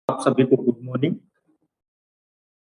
आप सभी को गुड मॉर्निंग।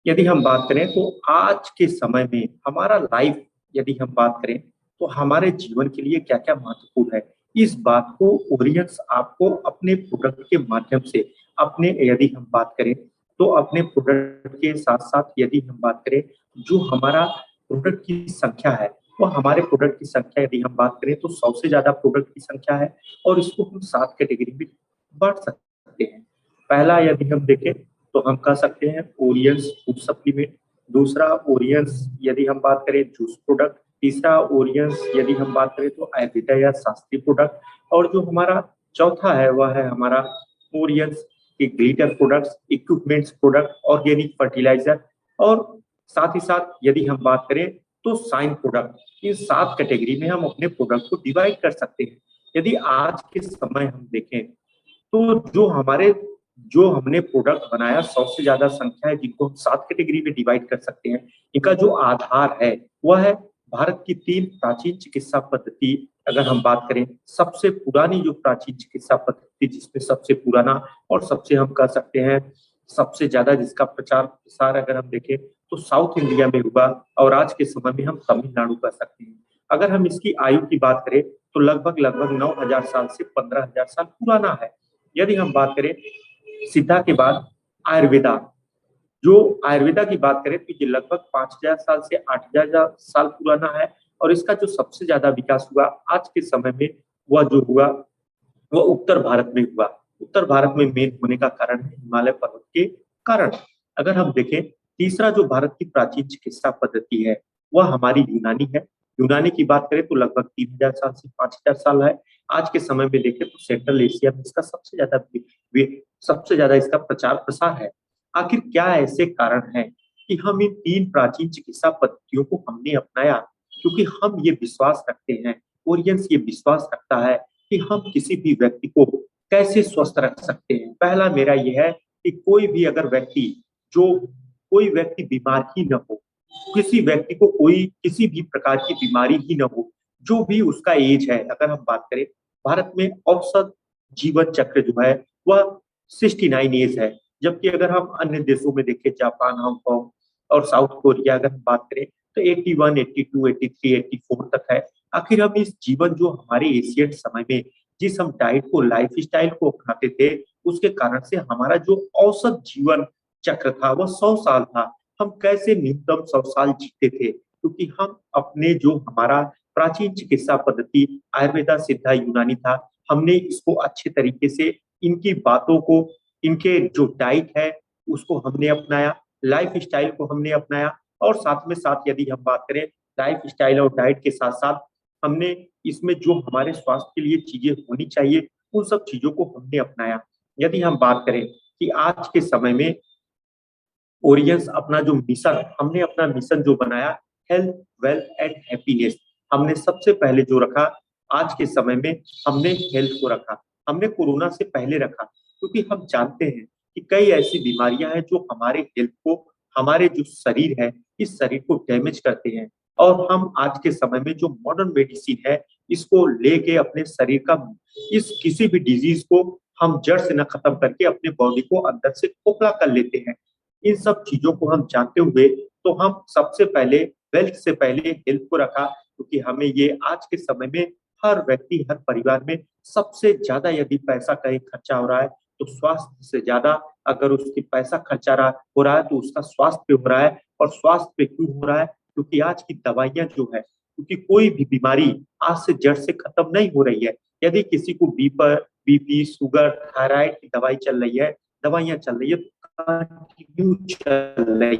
यदि हम बात करें तो आज के समय में हमारा लाइफ, यदि हम बात करें तो हमारे जीवन के लिए क्या-क्या महत्वपूर्ण है, इस बात को ऑडियंस आपको अपने प्रोडक्ट के माध्यम से अपने यदि हम बात करें तो अपने प्रोडक्ट के साथ-साथ यदि हम बात करें जो हमारा प्रोडक्ट की संख्या है, वो हमारे प्रोडक्ट की संख्या यदि हम बात करें तो 100 से ज़्यादा प्रोडक्ट की संख्या है और इसको हम 7 कैटेगरी में बाँट सकते हैं। पहला यदि हम देखें तो हम कह सकते हैं ओरियंस फूड सप्लीमेंट, दूसरा ओरियंस यदि हम बात करें जूस प्रोडक्ट, तीसरा ओरियंस यदि हम बात करें तो आयुर्वेदा या शास्त्रीय प्रोडक्ट और जो हमारा चौथा है वह है हमारा ओरियंस के glitter products, equipments product, organic fertilizer और साथ ही साथ यदि हम बात करें तो साइन प्रोडक्ट। इन 7 कैटेगरी में हम अपने प्रोडक्ट को डिवाइड कर सकते हैं। यदि आज के समय हम देखें तो जो हमने प्रोडक्ट बनाया 100 से ज़्यादा संख्या है जिनको हम 7 कैटेगरी में डिवाइड कर सकते हैं। इनका जो आधार है वह है भारत की 3 प्राचीन चिकित्सा पद्धति। अगर हम बात करें सबसे पुरानी जो प्राचीन चिकित्सा पद्धति जिसमें सबसे पुराना और सबसे हम कह सकते हैं सबसे ज़्यादा जिसका प्रचार-प्रसार अगर हम देखें तो साउथ इंडिया में हुआ और आज के समय में हम तमिलनाडु कह सकते हैं। अगर हम इसकी आयु की बात करें तो लगभग 9000 साल से 15000 साल पुराना है। यदि हम बात करें सिद्धा के बाद आयुर्वेदा, जो आयुर्वेदा की बात करें तो ये लगभग 5000 साल से 8000 साल पुराना है और इसका जो सबसे ज़्यादा विकास हुआ आज के समय में वह जो हुआ वह उत्तर भारत में हुआ। उत्तर भारत में मेन होने का कारण है हिमालय पर्वत के कारण। अगर हम देखें तीसरा जो भारत की प्राचीन चिकित्सा पद्धति है, वह हमारी यूनानी है। यूनानी की बात करें तो लगभग 3000 साल से 5000 साल है। आज के समय में देखें तो सेंट्रल एशिया में इसका सबसे ज़्यादा इसका प्रचार-प्रसार है। आखिर क्या ऐसे कारण हैं कि हम इन 3 प्राचीन चिकित्सा पद्धतियों को हमने अपनाया? क्योंकि हम ये विश्वास रखते हैं, ऑडियंस ये विश्वास रखता है कि हम किसी भी व्यक्ति को कैसे स्वस्थ रख सकते हैं। पहला मेरा ये है कि जो कोई व्यक्ति बीमार ही ना हो, किसी व्यक्ति को कोई किसी भी प्रकार की बीमारी ही ना हो, जो भी उसका एज है। अगर हम बात करें भारत में औसत जीवन चक्र जो है वह 69 ईयर्स है, जबकि अगर हम अन्य देशों में देखें जापान, हांगकांग और साउथ कोरिया अगर हम बात करें तो 81, 82, 83, 84 तक है। आखिर हम इस जीवन जो हमारे एशियन समय में जिस हम डाइट को लाइफ़स्टाइल को अपनाते थे, उसके कारण से हमारा जो औसत जीवन चक्र था वह 100 साल था। हम कैसे न्यूनतम 100 साल जीते थे? क्योंकि हम अपने जो हमारा प्राचीन चिकित्सा पद्धति आयुर्वेदा, सिद्धा, यूनानी था, हमने इसको अच्छे तरीके से इनकी बातों को, इनके जो डाइट है उसको हमने अपनाया, लाइफ़स्टाइल को हमने अपनाया और साथ में साथ यदि हम बात करें लाइफ़स्टाइल और डाइट के साथ-साथ हमने इसमें जो हमारे स्वास्थ्य के लिए चीज़ें होनी चाहिए, उन सब चीज़ों को हमने अपनाया। यदि हम बात करें कि आज के समय में ओरियंस अपना जो मिशन हमने अपना मिशन जो बनाया हेल्थ, वेल्थ एंड हैप्पीनेस, हमने सबसे पहले जो रखा आज के समय में हमने हेल्थ को रखा। हमने कोरोना से पहले रखा क्योंकि हम जानते हैं कि कई ऐसी बीमारियाँ हैं जो हमारे हेल्थ को, हमारे जो शरीर है, इस शरीर को डैमेज करते हैं और हम आज के समय में जो मॉडर्न मेडिसिन है, इसको लेके अपने शरीर का इस किसी भी डिज़ीज़ को हम जड़ से ना खत्म करके अपने बॉडी को अंदर से खोखला कर लेते हैं। इन सब चीज़ों को हम जानते हुए तो हम सबसे पहले वेल्थ से पहले हेल्थ को रखा क्योंकि हमें ये आज के समय में हर व्यक्ति, हर परिवार में सबसे ज़्यादा यदि पैसा कहीं खर्चा हो रहा है, तो स्वास्थ्य से ज़्यादा अगर उसकी पैसा खर्चा हो रहा है तो उसका स्वास्थ्य पे हो रहा है और स्वास्थ्य पे क्यों हो रहा है? क्योंकि आज की दवाइयाँ जो है क्योंकि कोई भी बीमारी आज से जड़ से खत्म नहीं हो रही है। यदि किसी को बीपी, शुगर, थायरॉइड की दवाई चल रही है, दवाइयाँ चल रही है कंटिन्यू चल रही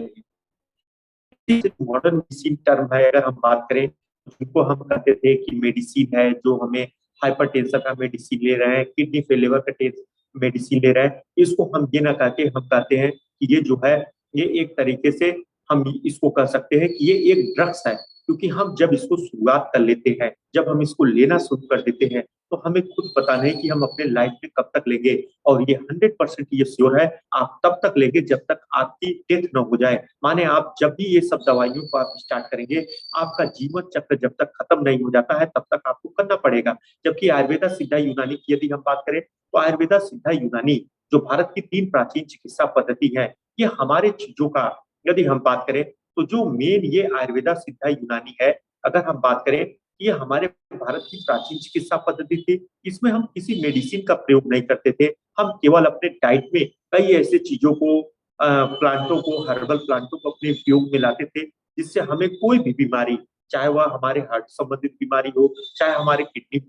है। मॉडर्न मेडिसिन टर्म है अगर हम बात करें, जिनको हम कहते थे कि मेडिसिन है जो हमें हाइपरटेंशन का मेडिसिन ले रहे हैं, किडनी फेलियर का मेडिसिन ले रहे हैं, इसको हम ये ना कह के हम कहते हैं कि ये जो है, ये एक तरीके से हम इसको कह सकते हैं कि ये एक ड्रग्स है। क्योंकि हम जब इसको शुरुआत कर लेते हैं, जब हम इसको लेना शुरू कर देते हैं, तो हमें खुद पता नहीं कि हम अपने लाइफ में कब तक लेंगे और ये 100% ये श्योर है, आप तब तक लेंगे जब तक आपकी डेथ ना हो जाए। माने आप जब भी ये सब दवाइयों को आप स्टार्ट करेंगे, आपका जीवन चक्र जब तक खत्म नहीं हो जाता है, तब तक आपको करना पड़ेगा। जबकि आयुर्वेदा, सिद्धा, यूनानी की यदि हम बात करें, तो आयुर्वेदा, सिद्धा, यूनानी जो भारत की 3 प्राचीन चिकित्सा पद्धति है, ये हमारे चीज़ों का यदि हम बात करें, तो जो मेन ये आयुर्वेदा, सिद्धा, यूनानी है, अगर हम बात करें, ये हमारे भारत की प्राचीन चिकित्सा पद्धति थी। इसमें हम किसी मेडिसिन का प्रयोग नहीं करते थे। हम केवल अपने डाइट में कई ऐसे चीज़ों को प्लांटों को, हर्बल प्लांटों को अपने उपयोग में लाते थे, जिससे हमें कोई भी बीमारी, चाहे वह हमारे हार्ट संबंधित बीमारी हो, चाहे हमारे किडनी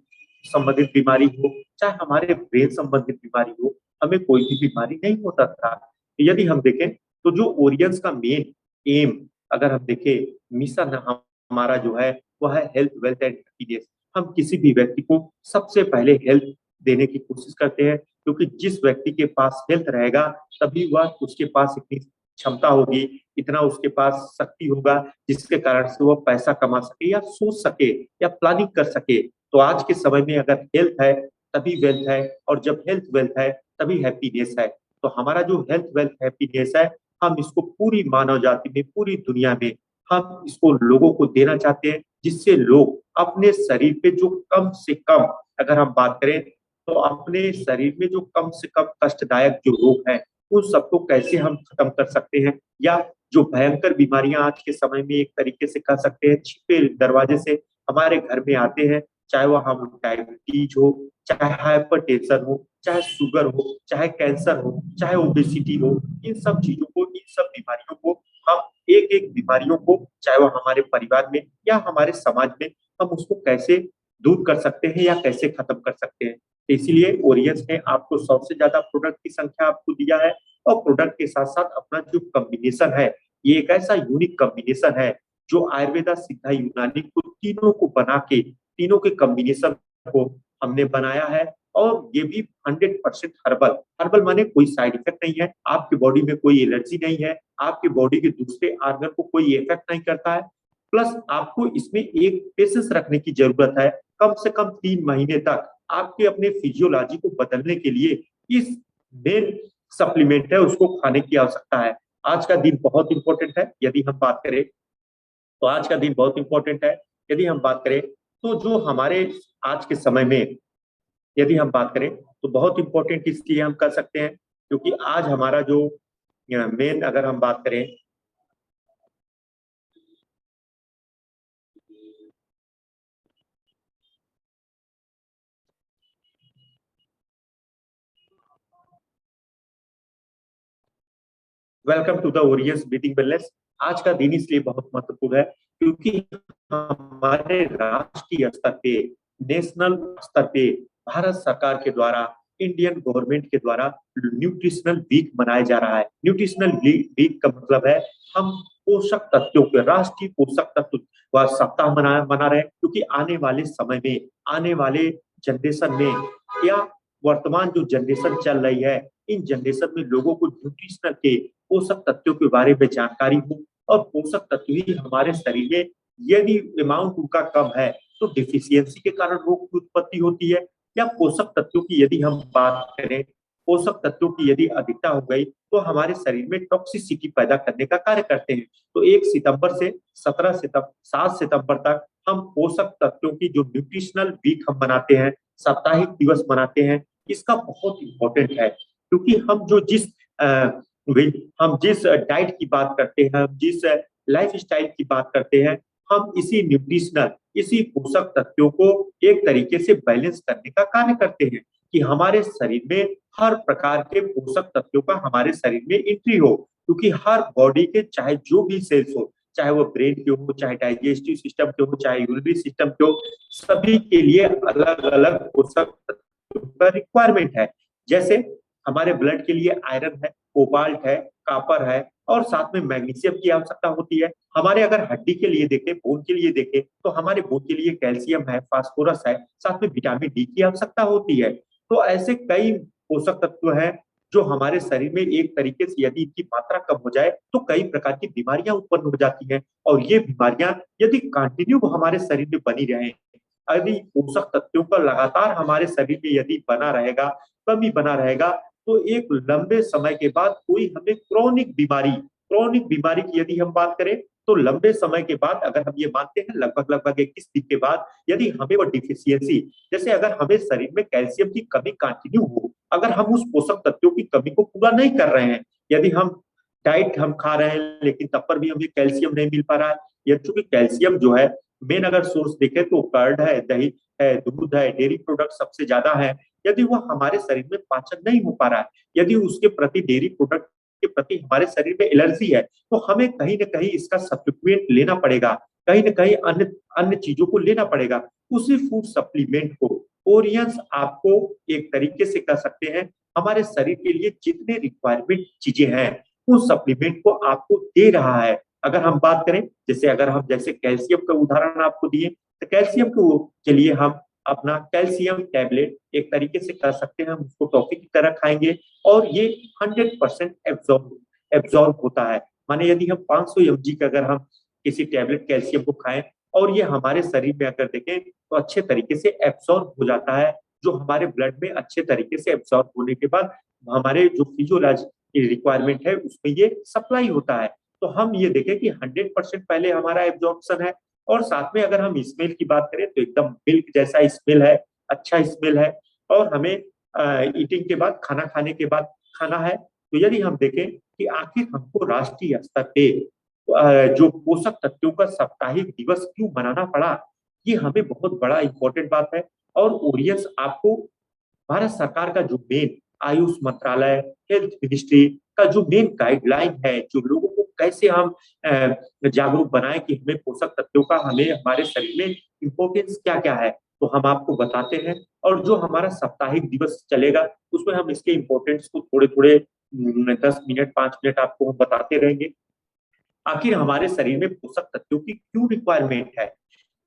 संबंधित बीमारी हो, चाहे हमारे ब्रेन संबंधित बीमारी हो, हमें कोई भी बीमारी नहीं होता था। यदि हम देखें, तो जो ओरियंस का मेन एम, अगर हम देखें, मिशन हमारा जो है, वह है हेल्थ, वेल्थ एंड हैप्पीनेस। हम किसी भी व्यक्ति को सबसे पहले हेल्थ देने की कोशिश करते हैं, क्योंकि जिस व्यक्ति के पास हेल्थ रहेगा, तभी वह उसके पास इतनी क्षमता होगी, इतना उसके पास शक्ति होगा, जिसके कारण से वह पैसा कमा सके या सोच सके या प्लानिंग कर सके। तो आज के समय में अगर हेल्थ है, तभी वेल्थ है, और जब हेल्थ वेल्थ है, तभी हैप्पीनेस है। तो हमारा जो हेल्थ वेल्थ हैप्पीनेस है, हम इसको पूरी मानव जाति में, पूरी दुनिया में हम इसको लोगों को देना चाहते हैं, जिससे लोग अपने शरीर पे जो कम से कम, अगर हम बात करें, तो अपने शरीर में जो कम से कम कष्टदायक जो रोग है, उन सबको कैसे हम खत्म कर सकते हैं, या जो भयंकर बीमारियां आज के समय में एक तरीके से कह सकते हैं छिपे दरवाजे से हमारे घर में आते हैं, चाहे वह हम डायबिटीज हो, चाहे हाइपरटेंशन हो, चाहे शुगर हो, चाहे कैंसर हो, चाहे ओबेसिटी हो, इन सब चीजों को, इन सब बीमारियों को हम एक एक बीमारियों को, चाहे वह हमारे परिवार में या हमारे समाज में, हम उसको कैसे दूर कर सकते हैं या कैसे खत्म कर सकते हैं। तो इसीलिए ओरियंस ने आपको 100 से ज्यादा प्रोडक्ट की संख्या आपको दिया है, और प्रोडक्ट के साथ साथ अपना जो कॉम्बिनेशन है, ये एक ऐसा यूनिक कॉम्बिनेशन है, जो आयुर्वेदा, सिद्धा, यूनानी को तीनों को बना के, तीनों के कॉम्बिनेशन को हमने बनाया है। और ये भी 100% हर्बल। हर्बल माने कोई साइड इफेक्ट नहीं है, आपकी बॉडी में कोई एलर्जी नहीं है, आपकी बॉडी के दूसरे आर्गन को कोई इफेक्ट नहीं करता है। प्लस आपको इसमें एक पेशेंस रखने की जरूरत है, कम से कम 3 महीने तक आपके अपने फिजियोलॉजी को बदलने के लिए इस मेन सप्लीमेंट है उसको खाने की आवश्यकता है। आज का दिन बहुत इंपॉर्टेंट है, यदि हम बात करें, तो आज का दिन बहुत इंपॉर्टेंट है। यदि हम बात करें, तो जो हमारे आज के समय में, यदि हम बात करें, तो बहुत इंपॉर्टेंट इसलिए हम कर सकते हैं, क्योंकि आज हमारा जो मेन, अगर हम बात करें, welcome to the Orion's breathing wellness. आज का दिन इसलिए बहुत महत्वपूर्ण है, क्योंकि हमारे राष्ट्रीय स्तर पे, नेशनल स्तर पे, भारत सरकार के द्वारा, इंडियन गवर्नमेंट के द्वारा न्यूट्रिशनल वीक मनाया जा रहा है। न्यूट्रिशनल वीक का मतलब है, हम पोषक तत्वों के, राष्ट्रीय पोषक तत्व व सप्ताह मना रहे हैं, क्योंकि आने वाले समय में, आने वाले जनरेशन में, या वर्तमान जो जनरेशन चल रही है, इन जनरेशन में लोगों को न्यूट्रिशनल के, पोषक तत्वों के बारे में जानकारी हो, और पोषक तत्व ही हमारे शरीर में यदि अमाउंट उनका कम है, तो डिफिशियंसी के कारण रोग की उत्पत्ति होती है, या पोषक तत्वों की यदि हम बात करें, पोषक तत्वों की यदि अधिकता हो गई, तो हमारे शरीर में टॉक्सिसिटी पैदा करने का कार्य करते हैं। तो 1 सितंबर से 7 सितंबर तक हम पोषक तत्वों की जो न्यूट्रिशनल वीक हम मनाते हैं, साप्ताहिक दिवस मनाते हैं, इसका बहुत इंपॉर्टेंट है, क्योंकि हम जिस डाइट की बात करते हैं, हम जिस लाइफ स्टाइल की बात करते हैं, हम इसी न्यूट्रिशनल, इसी पोषक तत्वों को एक तरीके से बैलेंस करने का कार्य करते हैं, कि हमारे शरीर में हर प्रकार के पोषक तत्वों का हमारे शरीर में एंट्री हो, क्योंकि हर बॉडी के चाहे जो भी सेल्स हो, चाहे वो ब्रेन के हो, चाहे डाइजेस्टिव सिस्टम के हो, चाहे यूरिनरी सिस्टम के हो, सभी के लिए अलग अलग पोषक तत्वों का रिक्वायरमेंट है। जैसे हमारे ब्लड के लिए आयरन है, कोबाल्ट है, कापर है, और साथ में मैग्नीशियम की आवश्यकता होती है। हमारे अगर हड्डी के लिए देखें, बोन के लिए देखें, तो हमारे बोन के लिए कैल्शियम है, फास्फोरस है, साथ में विटामिन डी की आवश्यकता होती है। तो ऐसे कई पोषक तत्व हैं, जो हमारे शरीर में एक तरीके से यदि इनकी मात्रा कम हो जाए, तो कई प्रकार की बीमारियां उत्पन्न हो जाती हैं, और ये बीमारियां यदि कंटिन्यू हमारे शरीर में बनी रहे, यदि पोषक तत्वों का लगातार हमारे शरीर में यदि बना रहेगा, कमी बना रहेगा, तो एक लंबे समय के बाद कोई हमें क्रोनिक बीमारी की यदि हम बात करें, तो लंबे समय के बाद, अगर हम ये मानते हैं लगभग लगभग 21 दिन के बाद, यदि हमें वो डिफिशियंसी, जैसे अगर हमें शरीर में कैल्शियम की कमी कंटिन्यू हो, अगर हम उस पोषक तत्वों की कमी को पूरा नहीं कर रहे हैं, यदि हम डाइट हम खा रहे हैं लेकिन तब पर भी हमें कैल्शियम नहीं मिल पा रहा है, या चूंकि कैल्शियम जो है मेन अगर सोर्स देखें तो कर्ड है, दही है, दूध है, डेयरी प्रोडक्ट सबसे ज्यादा है। यदि वह हमारे शरीर में पाचन नहीं हो पा रहा है, यदि उसके प्रति डेयरी प्रोडक्ट के प्रति हमारे शरीर में एलर्जी है, तो हमें कहीं ना कहीं इसका सप्लीमेंट लेना पड़ेगा, कहीं ना कहीं अन्य अन्य चीजों को लेना पड़ेगा। उसी फूड सप्लीमेंट को ओरियंस आपको एक तरीके से कह सकते हैं हमारे शरीर के लिए जितने रिक्वायरमेंट चीजें हैं उस सप्लीमेंट को आपको दे रहा है। अगर हम बात करें, जैसे अगर हम जैसे कैल्शियम का उदाहरण आपको दिए, तो कैल्शियम के लिए हम अपना कैल्शियम टैबलेट एक तरीके से कर सकते हैं, हम उसको टॉफी की तरह खाएंगे और ये 100% एब्जॉर्ब होता है। माने यदि हम 500 mg का अगर हम किसी टैबलेट कैल्शियम को खाएं और ये हमारे शरीर में अगर देखें तो अच्छे तरीके से एब्सॉर्ब हो जाता है, जो हमारे ब्लड में अच्छे तरीके से एब्सॉर्ब होने के बाद हमारे जो फिजियोलॉजी रिक्वायरमेंट है उसमें ये सप्लाई होता है। तो हम ये देखें कि 100% पहले हमारा एब्जॉर्प्शन है, और साथ में अगर हम स्मेल की बात करें तो एकदम मिल्क जैसा स्मेल है, अच्छा स्मेल है। और हमें ईटिंग के बाद, खाना खाने के बाद खाना है। तो यदि हम देखें कि आखिर हमको राष्ट्रीय स्तर पे जो पोषक तत्वों का साप्ताहिक दिवस क्यों मनाना पड़ा, ये हमें बहुत बड़ा इंपॉर्टेंट बात है। और ओरियंस आपको भारत सरकार का जो मेन आयुष मंत्रालय, हेल्थ मिनिस्ट्री का जो मेन गाइडलाइन है, जो लोगों को कैसे हम जागरूक बनाएं कि हमें पोषक तत्वों का हमें हमारे शरीर में इम्पोर्टेंस क्या क्या है, तो हम आपको बताते हैं। और जो हमारा साप्ताहिक दिवस चलेगा उसमें हम इसके इम्पोर्टेंस को थोड़े थोड़े 10 मिनट 5 मिनट आपको हम बताते रहेंगे। आखिर हमारे शरीर में पोषक तत्वों की क्यों रिक्वायरमेंट है।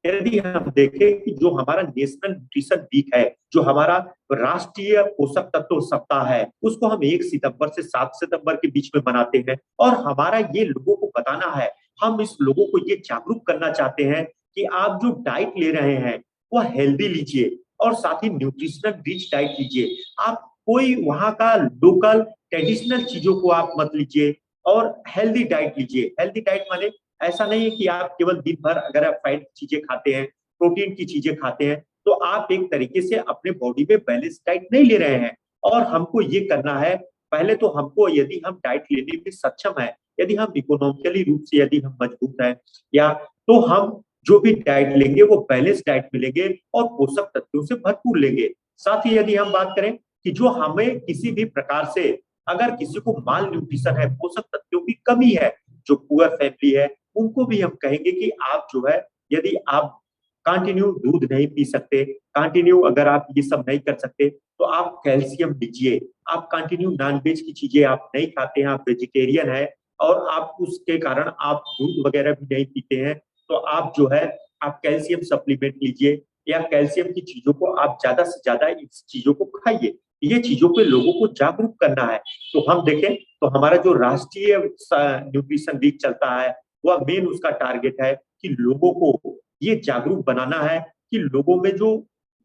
यदि हम देखें कि जो हमारा नेशनल न्यूट्रिशन वीक है, जो हमारा राष्ट्रीय पोषक तत्व सप्ताह है, उसको हम 1 सितंबर से 7 सितंबर के बीच में मनाते हैं। और हमारा ये लोगों को बताना है, हम इस लोगों को ये जागरूक करना चाहते हैं कि आप जो डाइट ले रहे हैं वह हेल्दी लीजिए और साथ ही न्यूट्रिशनल रिच डाइट लीजिए। आप कोई वहां का लोकल ट्रेडिशनल चीजों को आप मत लीजिए और हेल्दी डाइट लीजिए। हेल्दी डाइट माने ऐसा नहीं है कि आप केवल दिन भर अगर आप फैट चीजें खाते हैं, प्रोटीन की चीजें खाते हैं, तो आप एक तरीके से अपने बॉडी में बैलेंस डाइट नहीं ले रहे हैं। और हमको ये करना है, पहले तो हमको यदि हम डाइट लेने में सक्षम है, यदि हम इकोनॉमिकली रूप से यदि हम मजबूत हैं, या तो हम जो भी डाइट लेंगे वो बैलेंस डाइट मिलेंगे और पोषक तत्वों से भरपूर लेंगे। साथ ही यदि हम बात करें कि जो हमें किसी भी प्रकार से अगर किसी को माल न्यूट्रिशन है, पोषक तत्वों की कमी है, जो पुअर फैमिली है, उनको भी हम कहेंगे कि आप जो है, यदि आप कंटिन्यू दूध नहीं पी सकते, कंटिन्यू अगर आप ये सब नहीं कर सकते, तो आप कैल्शियम लीजिए। आप कंटिन्यू नॉनवेज की चीजें आप नहीं खाते हैं, आप वेजिटेरियन है और आप उसके कारण आप दूध वगैरह भी नहीं पीते हैं, तो आप जो है आप कैल्शियम सप्लीमेंट लीजिए या कैल्शियम की चीजों को आप ज्यादा से ज्यादा इस चीजों को खाइए। ये चीजों पे लोगों को जागरूक करना है। तो हम देखें तो हमारा जो राष्ट्रीय न्यूट्रिशन वीक चलता है, वह मेन उसका टारगेट है कि लोगों को ये जागरूक बनाना है कि लोगों में जो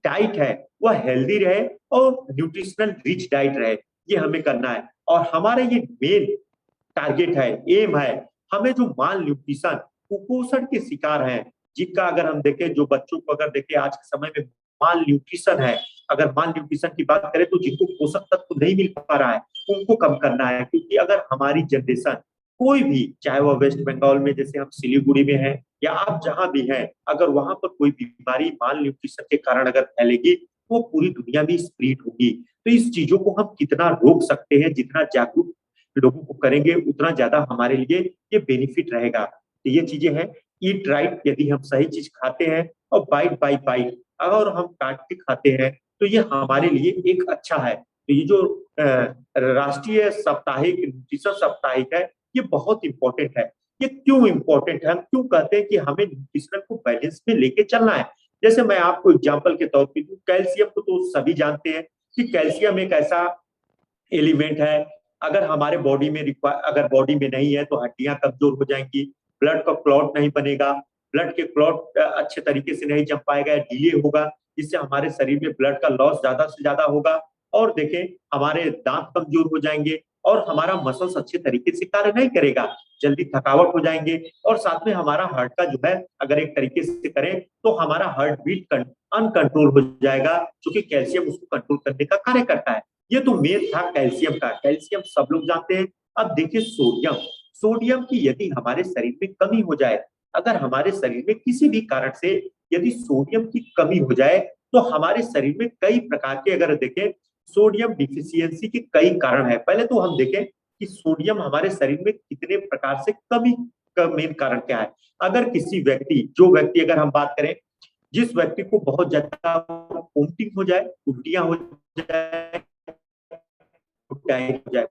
डाइट है वह हेल्दी रहे और न्यूट्रिशनल रिच डाइट रहे। ये हमें करना है और हमारा ये मेन टारगेट है, एम है। हमें जो माल न्यूट्रिशन, कुपोषण के शिकार हैं, जिनका अगर हम देखें, जो बच्चों को अगर देखें आज के समय में माल न्यूट्रिशन है, अगर माल न्यूट्रिशन की बात करें तो जिनको पोषक तत्व नहीं मिल पा रहा है उनको कम करना है। क्योंकि अगर हमारी जनरेशन कोई भी, चाहे वह वेस्ट बंगाल में जैसे हम सिलीगुड़ी में हैं या आप जहां भी हैं, अगर वहां पर कोई बीमारी माल न्यूट्रिशन के कारण अगर फैलेगी वो पूरी दुनिया में स्प्रेड होगी। तो इस चीजों को हम कितना रोक सकते हैं, जितना जागरूक लोगों को करेंगे उतना ज्यादा हमारे लिए ये बेनिफिट रहेगा। तो ये चीजें हैं, ईट राइट, यदि हम सही चीज खाते हैं और बाइट बाई बाइट अगर हम काट के खाते हैं तो ये हमारे लिए एक अच्छा है। तो ये जो राष्ट्रीय साप्ताहिक न्यूट्रिशन साप्ताहिक है, ये बहुत इंपॉर्टेंट है। ये क्यों इंपॉर्टेंट है, हम क्यों कहते हैं कि हमें न्यूट्रिशन को बैलेंस में लेके चलना है। जैसे मैं आपको एग्जांपल के तौर पर दूं, कैल्शियम को तो सभी जानते हैं कि कैल्शियम एक ऐसा एलिमेंट है, अगर हमारे बॉडी में अगर बॉडी में नहीं है तो हड्डियां कमजोर हो जाएंगी, ब्लड का क्लॉट नहीं बनेगा, ब्लड के क्लॉट अच्छे तरीके से नहीं जम पाएगा, डिले होगा, जिससे हमारे शरीर में ब्लड का लॉस ज्यादा से ज्यादा होगा। और देखें, हमारे दांत कमजोर हो जाएंगे और हमारा मसल्स अच्छे तरीके से कार्य नहीं करेगा, जल्दी थकावट हो जाएंगे। और साथ में हमारा हार्ट का जो है, अगर एक तरीके से करें तो हमारा हार्ट बीट अनकंट्रोल हो जाएगा, क्योंकि कैल्शियम उसको कंट्रोल करने का कार्य करता है। ये तो मेन था कैल्शियम का, कैल्शियम सब लोग जानते हैं। अब देखिए सोडियम, सोडियम की यदि हमारे शरीर में कमी हो जाए, अगर हमारे शरीर में किसी भी कारण से यदि सोडियम की कमी हो जाए, तो हमारे शरीर में कई प्रकार के, अगर देखें सोडियम डिफिशियंसी के कई कारण है। पहले तो हम देखें कि सोडियम हमारे शरीर में कितने प्रकार से कमी का मेन कारण क्या है। अगर किसी व्यक्ति, जो व्यक्ति अगर हम बात करें, जिस व्यक्ति को बहुत ज्यादा वोमिटिंग हो जाए, उल्टियां हो जाए, हो जाए,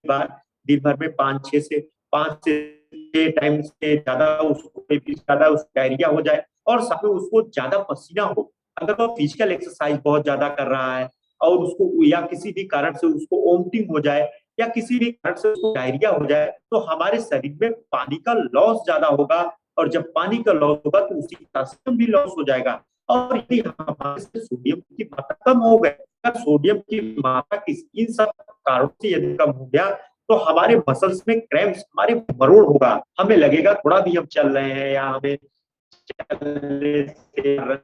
बार दिन भर में 5 से 6 टाइम से ज्यादा उसको ज्यादा उस डायरिया हो जाए, और साथ में उसको ज्यादा पसीना हो, अगर वो फिजिकल एक्सरसाइज बहुत ज्यादा कर रहा है और उसको या किसी भी कारण से उसको वोमिटिंग हो जाए या किसी भी कारण से उसको डायरिया हो जाए, तो हमारे शरीर में पानी का लॉस ज्यादा होगा। और जब पानी का लॉस होगा तो उसी का पोटेशियम भी लॉस हो जाएगा। और यदि हमारे से सोडियम की मात्रा कम हो गई, अगर सोडियम की मात्रा इन सब कारणों से यदि कम हो गया, तो हमारे मसल्स में क्रैम्प्स, हमारे मरोड़ होगा, हमें लगेगा थोड़ा भी हम चल रहे हैं या हमें चलने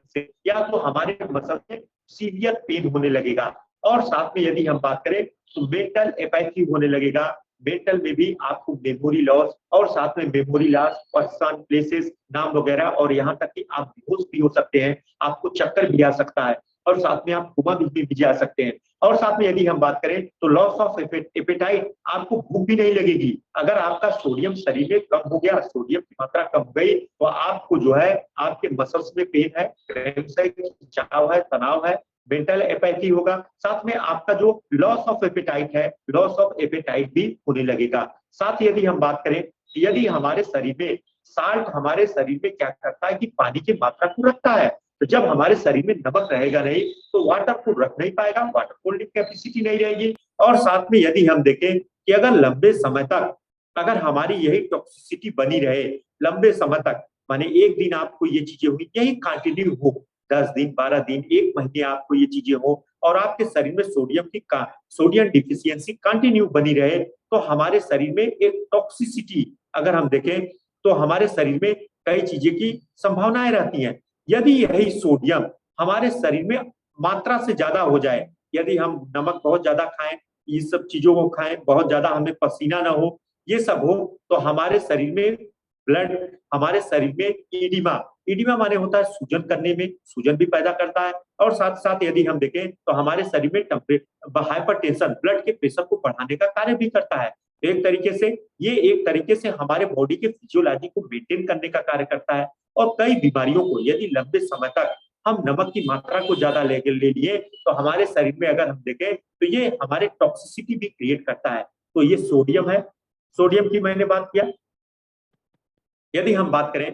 से या तो हमारे मसल में सीवियर पेन होने लगेगा। और साथ में यदि हम बात करें तो मेंटल एपैथी होने लगेगा। मेंटल में भी आपको मेमोरी लॉस और साथ में मेमोरी लॉस, पर्सन, प्लेसेस, नाम वगैरह, और यहाँ तक कि आप बेहोश भी हो सकते हैं, आपको चक्कर भी आ सकता है, और साथ में आप कोमा भी जा सकते हैं। और साथ में यदि हम बात करें तो लॉस ऑफ एपेटाइट, आपको भूख भी नहीं लगेगी। अगर आपका सोडियम शरीर में कम हो गया, सोडियम की मात्रा कम हो गई, तो आपको जो है आपके मसल्स में पेन है, क्रैम्प्स है, खिंचाव है, तनाव है, मेंटल एपैथी होगा। साथ में आपका जो लॉस ऑफ एपेटाइट है, लॉस ऑफ एपेटाइट भी होने लगेगा। साथ ही यदि हम बात करें, यदि हमारे शरीर में साल्ट, हमारे शरीर में क्या करता है कि पानी की मात्रा को रखता है, तो जब हमारे शरीर में नमक रहेगा नहीं तो वाटर को रख नहीं पाएगा, वाटर होल्डिंग कैपेसिटी नहीं रहेगी। और साथ में यदि हम देखें कि अगर लंबे समय तक अगर हमारी यही टॉक्सिसिटी बनी रहे लंबे समय तक, माने एक दिन आपको ये चीजें हुई, यही कंटिन्यू हो 10 दिन, 12 दिन, 1 महीने आपको ये चीजें हो, और आपके शरीर में सोडियम डिफिशियंसी कंटिन्यू बनी रहे, तो हमारे शरीर में एक टॉक्सिसिटी, अगर हम देखें तो हमारे शरीर में कई चीजें की संभावनाएं रहती हैं। यदि यही सोडियम हमारे शरीर में मात्रा से ज्यादा हो जाए, यदि हम नमक बहुत ज्यादा खाएं, ये सब चीजों को खाएं, बहुत ज्यादा हमें पसीना ना हो, ये सब हो, तो हमारे शरीर में ब्लड, हमारे शरीर में ईडिमा, ईडिमा माने होता है सूजन करने में, सूजन भी पैदा करता है। और साथ साथ यदि हम देखें तो हमारे शरीर में हाइपरटेंशन, ब्लड के प्रेशर को बढ़ाने का कार्य भी करता है। एक तरीके से ये एक तरीके से हमारे बॉडी के फिजियोलॉजी को मेंटेन करने का कार्य करता है। और कई बीमारियों को यदि लंबे समय तक हम नमक की मात्रा को ज्यादा ले लिए, तो हमारे शरीर में अगर हम देखें तो ये हमारे टॉक्सिसिटी भी क्रिएट करता है। तो ये सोडियम है, सोडियम की मैंने बात किया। यदि हम बात करें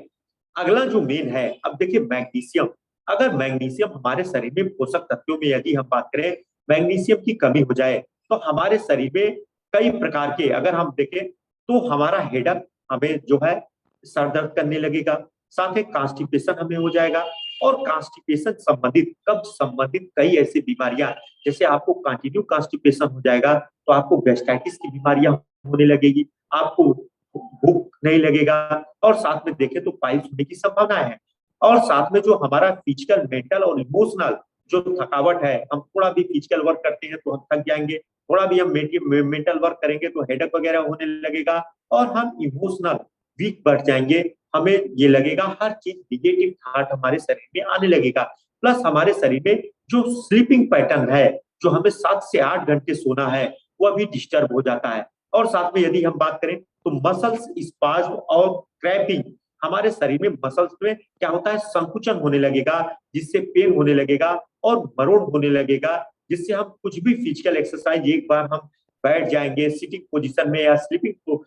अगला जो मेन है, अब देखिए मैग्नीशियम, अगर मैग्नीशियम हमारे शरीर में पोषक तत्वों में यदि हम बात करें मैग्नीशियम की कमी हो जाए, तो हमारे शरीर में कई प्रकार के, अगर हम देखें तो हमारा हेडक, हमें जो है सर दर्द करने लगेगा, साथ ही कॉन्स्टिपेशन हमें हो जाएगा। और कॉन्स्टिपेशन संबंधित, कब्ज संबंधित कई ऐसी बीमारियां, जैसे आपको कंटिन्यू कॉन्स्टिपेशन हो जाएगा तो आपको गैस्ट्राइटिस की बीमारियां होने लगेगी, आपको भूख नहीं लगेगा, और साथ में देखें तो पाइल्स होने की संभावना है। और साथ में जो हमारा फिजिकल, मेंटल और इमोशनल जो थकावट है, हम थोड़ा भी फिजिकल वर्क करते हैं तो हम थक जाएंगे, थोड़ा भी हम मेंटल वर्क करेंगे तो हेडक वगैरह होने लगेगा, और हम इमोशनल वीक बढ़ जाएंगे, हमें ये लगेगा हर चीज निगेटिव थॉट हमारे शरीर में आने लगेगा। प्लस हमारे शरीर में जो स्लीपिंग पैटर्न है, जो हमें 7 से 8 घंटे सोना है, वह भी डिस्टर्ब हो जाता है। और साथ में यदि हम बात करें तो मसल्स स्पाज्म और क्रैम्पिंग, हमारे शरीर में मसल्स में क्या होता है, संकुचन होने लगेगा, जिससे पेन होने लगेगा और मरोड़ होने लगेगा, जिससे हम कुछ भी फिजिकल एक्सरसाइज, एक बार हम बैठ जाएंगे सिटिंग पोजीशन में या स्लीपिंग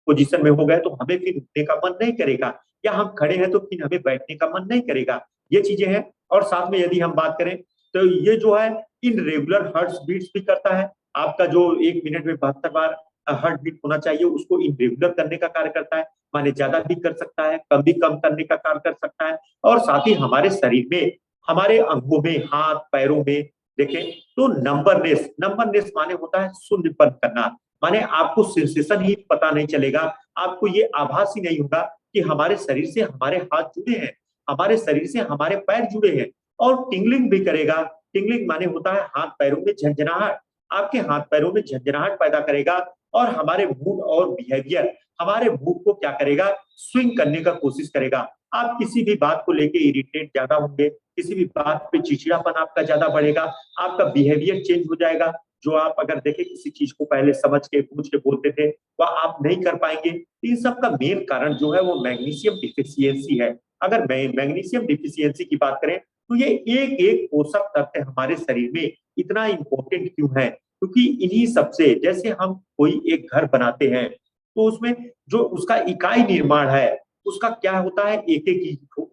पोजीशन में हो गए तो हमें फिर उठने का मन नहीं करेगा, या हम खड़े हैं तो फिर हमें बैठने का मन नहीं करेगा, ये चीजें हैं। और साथ में यदि हम बात करें तो ये जो है इन रेगुलर हार्ट बीट्स भी करता है, आपका जो 1 मिनट में 72 बार हार्ट बीट होना चाहिए उसको इरेगुलर करने का कार्य करता है, माने ज्यादा भी कर सकता है, कम भी कम करने का कार्य कर सकता है। और साथ ही हमारे शरीर में, हमारे अंगों में, हाथ पैरों में देखें तो नंबरनेस, नंबरनेस माने होता है शून्यपन करना, माने आपको सेंसेशन ही पता नहीं चलेगा, आपको ये आभास ही नहीं होगा कि हमारे शरीर से हमारे हाथ जुड़े हैं, हमारे शरीर से हमारे पैर जुड़े हैं। और टिंगलिंग भी करेगा, टिंगलिंग माने होता है हाथ पैरों में झंझनाहट, आपके हाथ पैरों में झंझनाहट पैदा करेगा और हमारे मूड और बिहेवियर, हमारे मूड को क्या करेगा, स्विंग करने का कोशिश करेगा। आप किसी भी बात को लेके इरिटेट ज्यादा होंगे, किसी भी बात पे चिड़चिड़ापन आपका ज्यादा बढ़ेगा, आपका बिहेवियर चेंज हो जाएगा। जो आप अगर देखें किसी चीज को पहले समझ के पूछ के बोलते थे वह आप नहीं कर पाएंगे। इन सब का मेन कारण जो है वो मैग्नीशियम डिफिशियंसी है। अगर मैग्नीशियम डिफिशियंसी की बात करें तो ये एक एक पोषक तत्व हमारे शरीर में इतना इंपॉर्टेंट क्यों है, क्योंकि इन्हीं सबसे, जैसे हम कोई एक घर बनाते हैं तो उसमें जो उसका इकाई निर्माण है उसका क्या होता है, एक एक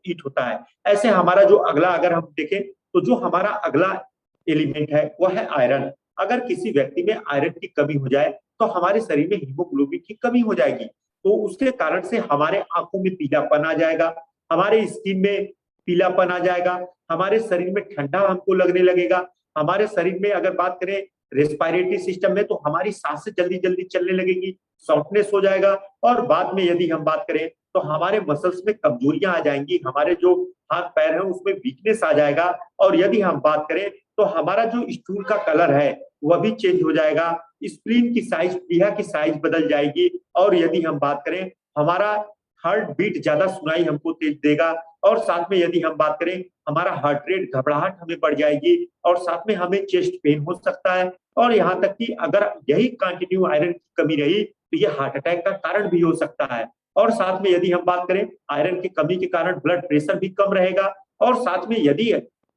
ईंट होता है। ऐसे हमारा जो अगला अगर हम देखें तो जो हमारा अगला एलिमेंट है वह है आयरन। अगर किसी व्यक्ति में आयरन की कमी हो जाए तो हमारे शरीर में हीमोग्लोबिन की कमी हो जाएगी, तो उसके कारण से हमारे आंखों में पीलापन आ जाएगा, हमारे स्किन में पीलापन आ जाएगा, हमारे शरीर में ठंडा हमको लगने लगेगा। हमारे शरीर में अगर बात करें रेस्पिरेटरी सिस्टम में तो हमारी सांसें जल्दी जल्दी चलने लगेगी, सॉफ्टनेस हो जाएगा। और बाद में यदि हम बात करें तो हमारे मसल्स में कमजोरियां आ जाएंगी, हमारे जो हाथ पैर है उसमें वीकनेस आ जाएगा। और यदि हम बात करें तो हमारा जो स्टूल का कलर है वह भी चेंज हो जाएगा, स्प्लीन की साइज, प्लीहा की साइज बदल जाएगी। और यदि हम बात करें हमारा हार्ट बीट ज्यादा सुनाई हमको तेज देगा। और साथ में यदि हम बात करें हमारा हार्ट रेट, घबराहट हमें बढ़ जाएगी और साथ में हमें चेस्ट पेन हो सकता है। और यहाँ तक कि अगर यही कंटिन्यू आयरन की कमी रही तो ये हार्ट अटैक का कारण भी हो सकता है। और साथ में यदि हम बात करें आयरन की कमी के कारण ब्लड प्रेशर भी कम रहेगा। और साथ में यदि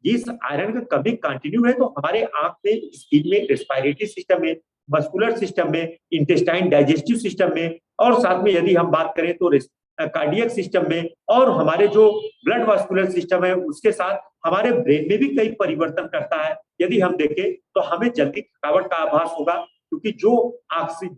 इस आयरन का कमी कंटिन्यू है तो हमारे आंख में, स्किन में, रेस्पिरेटरी सिस्टम में, मस्कुलर सिस्टम में, इंटेस्टाइन डाइजेस्टिव सिस्टम में, और साथ में यदि हम बात करें तो कार्डियक सिस्टम में, और हमारे जो ब्लड वास्कुलर सिस्टम है उसके साथ हमारे ब्रेन में भी कई परिवर्तन करता है। यदि हम देखें तो हमें जल्दी थकावट का आभास होगा, क्योंकि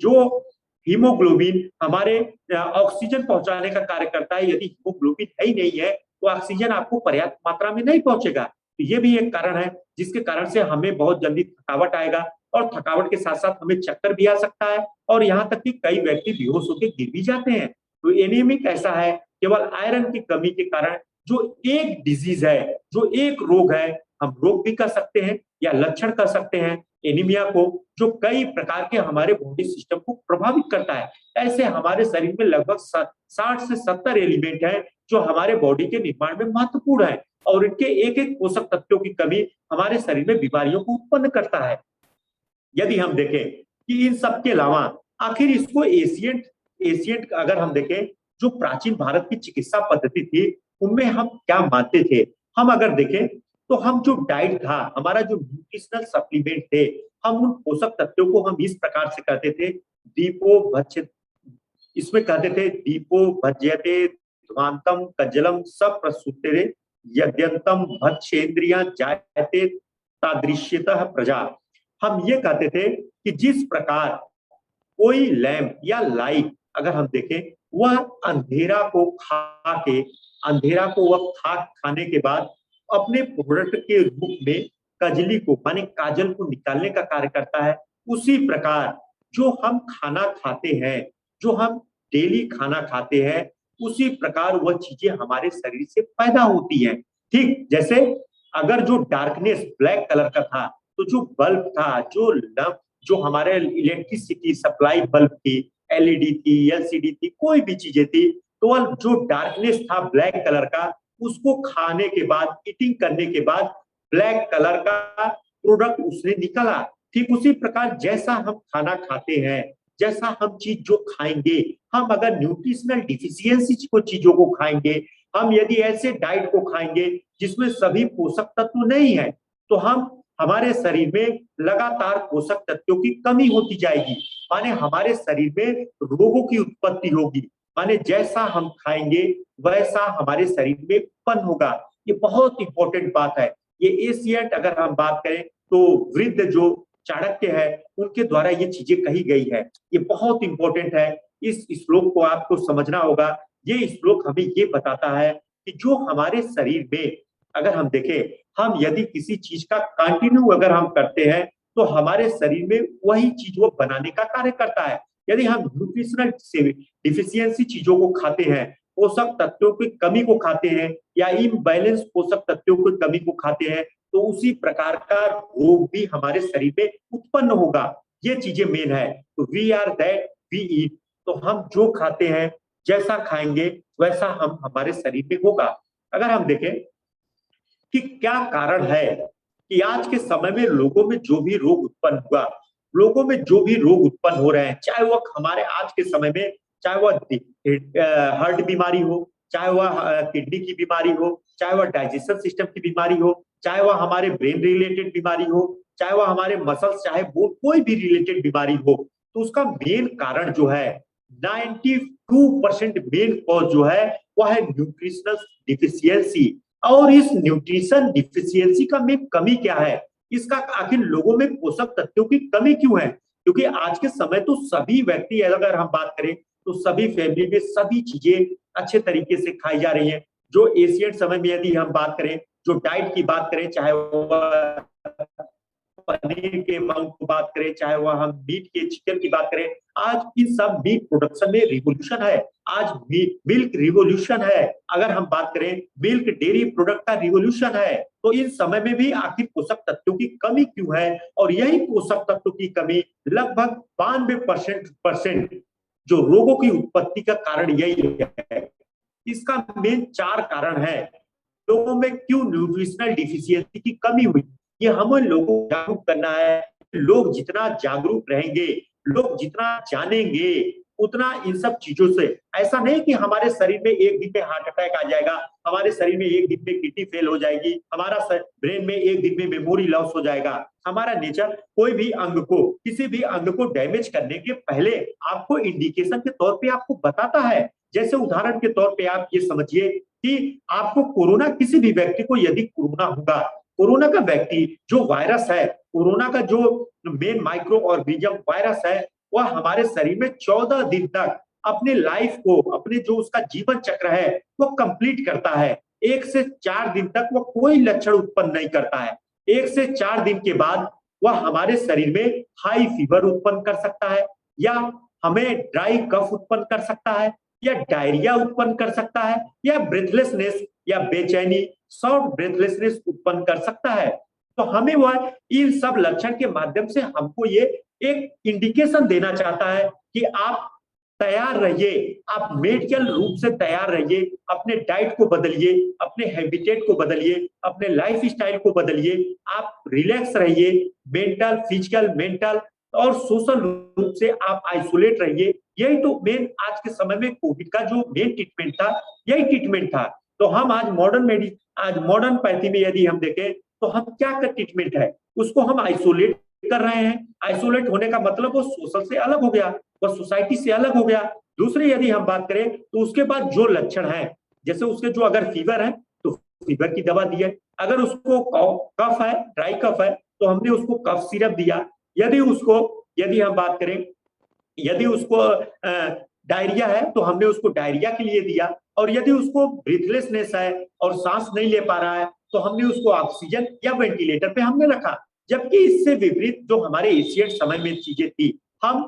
जो हीमोग्लोबिन हमारे ऑक्सीजन पहुंचाने का कार्य करता है, यदि हीमोग्लोबिन है ही नहीं है तो ऑक्सीजन आपको पर्याप्त मात्रा में नहीं पहुंचेगा। तो ये भी एक कारण है जिसके कारण से हमें बहुत जल्दी थकावट आएगा, और थकावट के साथ साथ हमें चक्कर भी आ सकता है, और यहाँ तक कि कई व्यक्ति बेहोश होकर गिर भी जाते हैं। तो एनीमिक ऐसा है केवल आयरन की कमी के कारण जो एक डिजीज है, जो एक रोग है, हम रोग भी कर सकते हैं या लक्षण कर सकते हैं एनीमिया को, जो कई प्रकार के हमारे बॉडी सिस्टम को प्रभावित करता है। ऐसे हमारे शरीर में लगभग 60 से 70 एलिमेंट है जो हमारे बॉडी के निर्माण में महत्वपूर्ण है, और इनके एक एक पोषक तत्वों की कमी हमारे शरीर में बीमारियों को उत्पन्न करता है। यदि हम देखें कि इन सब के अलावा आखिर इसको एशियंट एशियंट अगर हम देखें, जो प्राचीन भारत की चिकित्सा पद्धति थी उनमें हम क्या मानते थे, हम अगर देखें तो हम जो डाइट था, हमारा जो न्यूट्रिशनल सप्लीमेंट थे, हम उन पोषक तत्वों को हम इस प्रकार से कहते थे, दीपो भक्ष्य, इसमें कहते थे दीपो भज्यते ध्वांतम कज्जलम सब प्रसूते यद्यंतम भक्षेन्द्रियां जायते तादृश्यतः प्रजा। हम ये कहते थे कि जिस प्रकार कोई लैंप या लाइट अगर हम देखें, वह अंधेरा को खा के, अंधेरा को वह खाने के बाद अपने प्रोडक्ट के रूप में कजली को, माने काजल को निकालने का कार्य करता है। उसी प्रकार जो हम खाना खाते हैं, जो हम डेली खाना खाते हैं, उसी प्रकार वह चीजें हमारे शरीर से पैदा होती हैं। ठीक जैसे अगर जो डार्कनेस ब्लैक कलर का था तो जो बल्ब था, जो लैंप, जो हमारे इलेक्ट्रिसिटी सप्लाई बल्ब थी, एलईडी थी, एलसीडी थी, कोई भी चीजें थी, तो वह जो डार्कनेस था ब्लैक कलर का, उसको खाने के बाद, ईटिंग करने के बाद ब्लैक कलर का प्रोडक्ट उसने निकाला। ठीक उसी प्रकार जैसा हम खाना खाते हैं, जैसा हम चीज जो खाएंगे, हम अगर न्यूट्रिशनल डिफिशियंसी को चीजों को खाएंगे, हम यदि ऐसे डाइट को खाएंगे जिसमें सभी पोषक तत्व नहीं है, तो हम हमारे शरीर में लगातार पोषक तत्वों की कमी होती जाएगी, माने हमारे शरीर में रोगों की उत्पत्ति होगी। माने जैसा हम खाएंगे वैसा हमारे शरीर में उत्पन्न होगा। ये बहुत इंपॉर्टेंट बात है। ये एशियंट अगर हम बात करें तो वृद्ध जो चाणक्य है उनके द्वारा ये चीजें कही गई है। ये बहुत इंपॉर्टेंट है, इस श्लोक को आपको समझना होगा। ये श्लोक हमें ये बताता है कि जो हमारे शरीर में अगर हम देखें, हम यदि किसी चीज का कंटिन्यू अगर हम करते हैं तो हमारे शरीर में वही चीज वो बनाने का कार्य करता है। यदि हम न्यूट्रिशनल डिफिशियंसी चीजों को खाते हैं, पोषक तत्वों की कमी को खाते हैं, या इम्बैलेंस पोषक तत्वों की कमी को खाते हैं, तो उसी प्रकार का रोग भी हमारे शरीर में उत्पन्न होगा। ये चीजें मेन है। तो we are that we eat, तो हम जो खाते हैं, जैसा खाएंगे वैसा हम हमारे शरीर में होगा। अगर हम देखें कि क्या कारण है कि आज के समय में लोगों में जो भी रोग उत्पन्न हुआ, लोगों में जो भी रोग उत्पन्न हो रहे हैं, चाहे वह हमारे आज के समय में, चाहे वह हार्ट बीमारी हो, चाहे वह किडनी की बीमारी हो, चाहे वह डाइजेशन सिस्टम की बीमारी हो, चाहे वह हमारे ब्रेन रिलेटेड बीमारी हो, चाहे वह हमारे मसल्स, चाहे वो कोई भी रिलेटेड बीमारी हो, तो उसका मेन कारण जो है, 92% मेन कॉज जो है वह है न्यूट्रिशनल डिफिशियंसी। और इस न्यूट्रिशन डिफिशियंसी का में कमी क्या है, इसका आखिर लोगों में पोषक तत्वों की कमी क्यों है? क्योंकि आज के समय तो सभी व्यक्ति, अगर हम बात करें तो सभी फैमिली में सभी चीजें अच्छे तरीके से खाई जा रही हैं। जो एशियन समय में यदि हम बात करें, जो डाइट की बात करें, चाहे वह पनीर के अमाउंट की बात करें, चाहे वह हम मीट के चिकन की बात करें, आज इन सब मीट प्रोडक्शन में रिवोल्यूशन है। आज मिल्क रिवोल्यूशन है। अगर हम बात करें मिल्क डेयरी प्रोडक्ट का रिवोल्यूशन है। तो इस समय में भी आखिर पोषक तत्वों की कमी क्यों है? और यही पोषक तत्वों की कमी लगभग 92% जो रोगों की उत्पत्ति का कारण यही है। इसका मेन 4 कारण है। लोगों में क्यों न्यूट्रिशनल डिफिशियंसी की कमी हुई, ये हमें लोगों को जागरूक करना है। लोग जितना जागरूक रहेंगे, लोग जितना जानेंगे, उतना इन सब चीजों से, ऐसा नहीं कि हमारे शरीर में एक दिन में हार्ट अटैक आ जाएगा, हमारे शरीर में एक दिन में किडनी फेल हो जाएगी, हमारा ब्रेन में एक दिन में मेमोरी लॉस हो जाएगा। हमारा नेचर कोई भी अंग को, किसी भी अंग को डैमेज करने के पहले आपको इंडिकेशन के तौर पे आपको बताता है। जैसे उदाहरण के तौर पे आप ये समझिए कि आपको कोरोना, किसी भी व्यक्ति को यदि कोरोना होगा, कोरोना का व्यक्ति जो वायरस है, कोरोना का जो मेन माइक्रो ऑर्गेनिज्म वायरस है, वह हमारे शरीर में 14 दिन तक अपने लाइफ को, अपने जो उसका जीवन चक्र है वो कंप्लीट करता है। 1 से 4 दिन तक वो कोई लक्षण उत्पन्न नहीं करता है। 1 से 4 दिन के बाद वह हमारे शरीर में हाई फीवर उत्पन्न कर सकता है, या हमें ड्राई कफ उत्पन्न कर सकता है, या डायरिया उत्पन्न कर सकता है, या ब्रेथलेसनेस या बेचैनी, शॉर्ट ब्रेथलेसनेस उत्पन्न कर सकता है। तो हमें वह इन सब लक्षण के माध्यम से हमको ये एक इंडिकेशन देना चाहता है कि आप तैयार रहिए, आप मेडिकल रूप से तैयार रहिए, अपने डाइट को बदलिए, अपने हैबिटेट को बदलिए, अपने लाइफ स्टाइल को बदलिए, आप रिलैक्स रहिए, मेंटल, फिजिकल, मेंटल और सोशल रूप से आप आइसोलेट रहिए। यही तो मेन आज के समय में कोविड का जो मेन ट्रीटमेंट था, यही ट्रीटमेंट था। तो हम आज मॉडर्न पैथी में यदि हम देखें तो हम क्या का ट्रीटमेंट है, उसको हम आइसोलेट कर रहे हैं। आइसोलेट होने का मतलब वो सोशल से अलग हो गया, वो सोसाइटी से अलग हो गया। दूसरी यदि हम बात करें तो उसके बाद जो लक्षण है, जैसे उसके जो अगर फीवर है तो फीवर की दवा दी है, अगर उसको कफ है, ड्राई कफ है, तो हमने उसको कफ सिरप दिया। यदि हम बात करें, यदि उसको डायरिया है तो हमने उसको डायरिया के लिए दिया, और यदि उसको ब्रीथलेसनेस है और सांस नहीं ले पा रहा है तो हमने उसको ऑक्सीजन या वेंटिलेटर पे हमने रखा। जबकि इससे विपरीत जो हमारे एशियन समय में चीजें थी, हम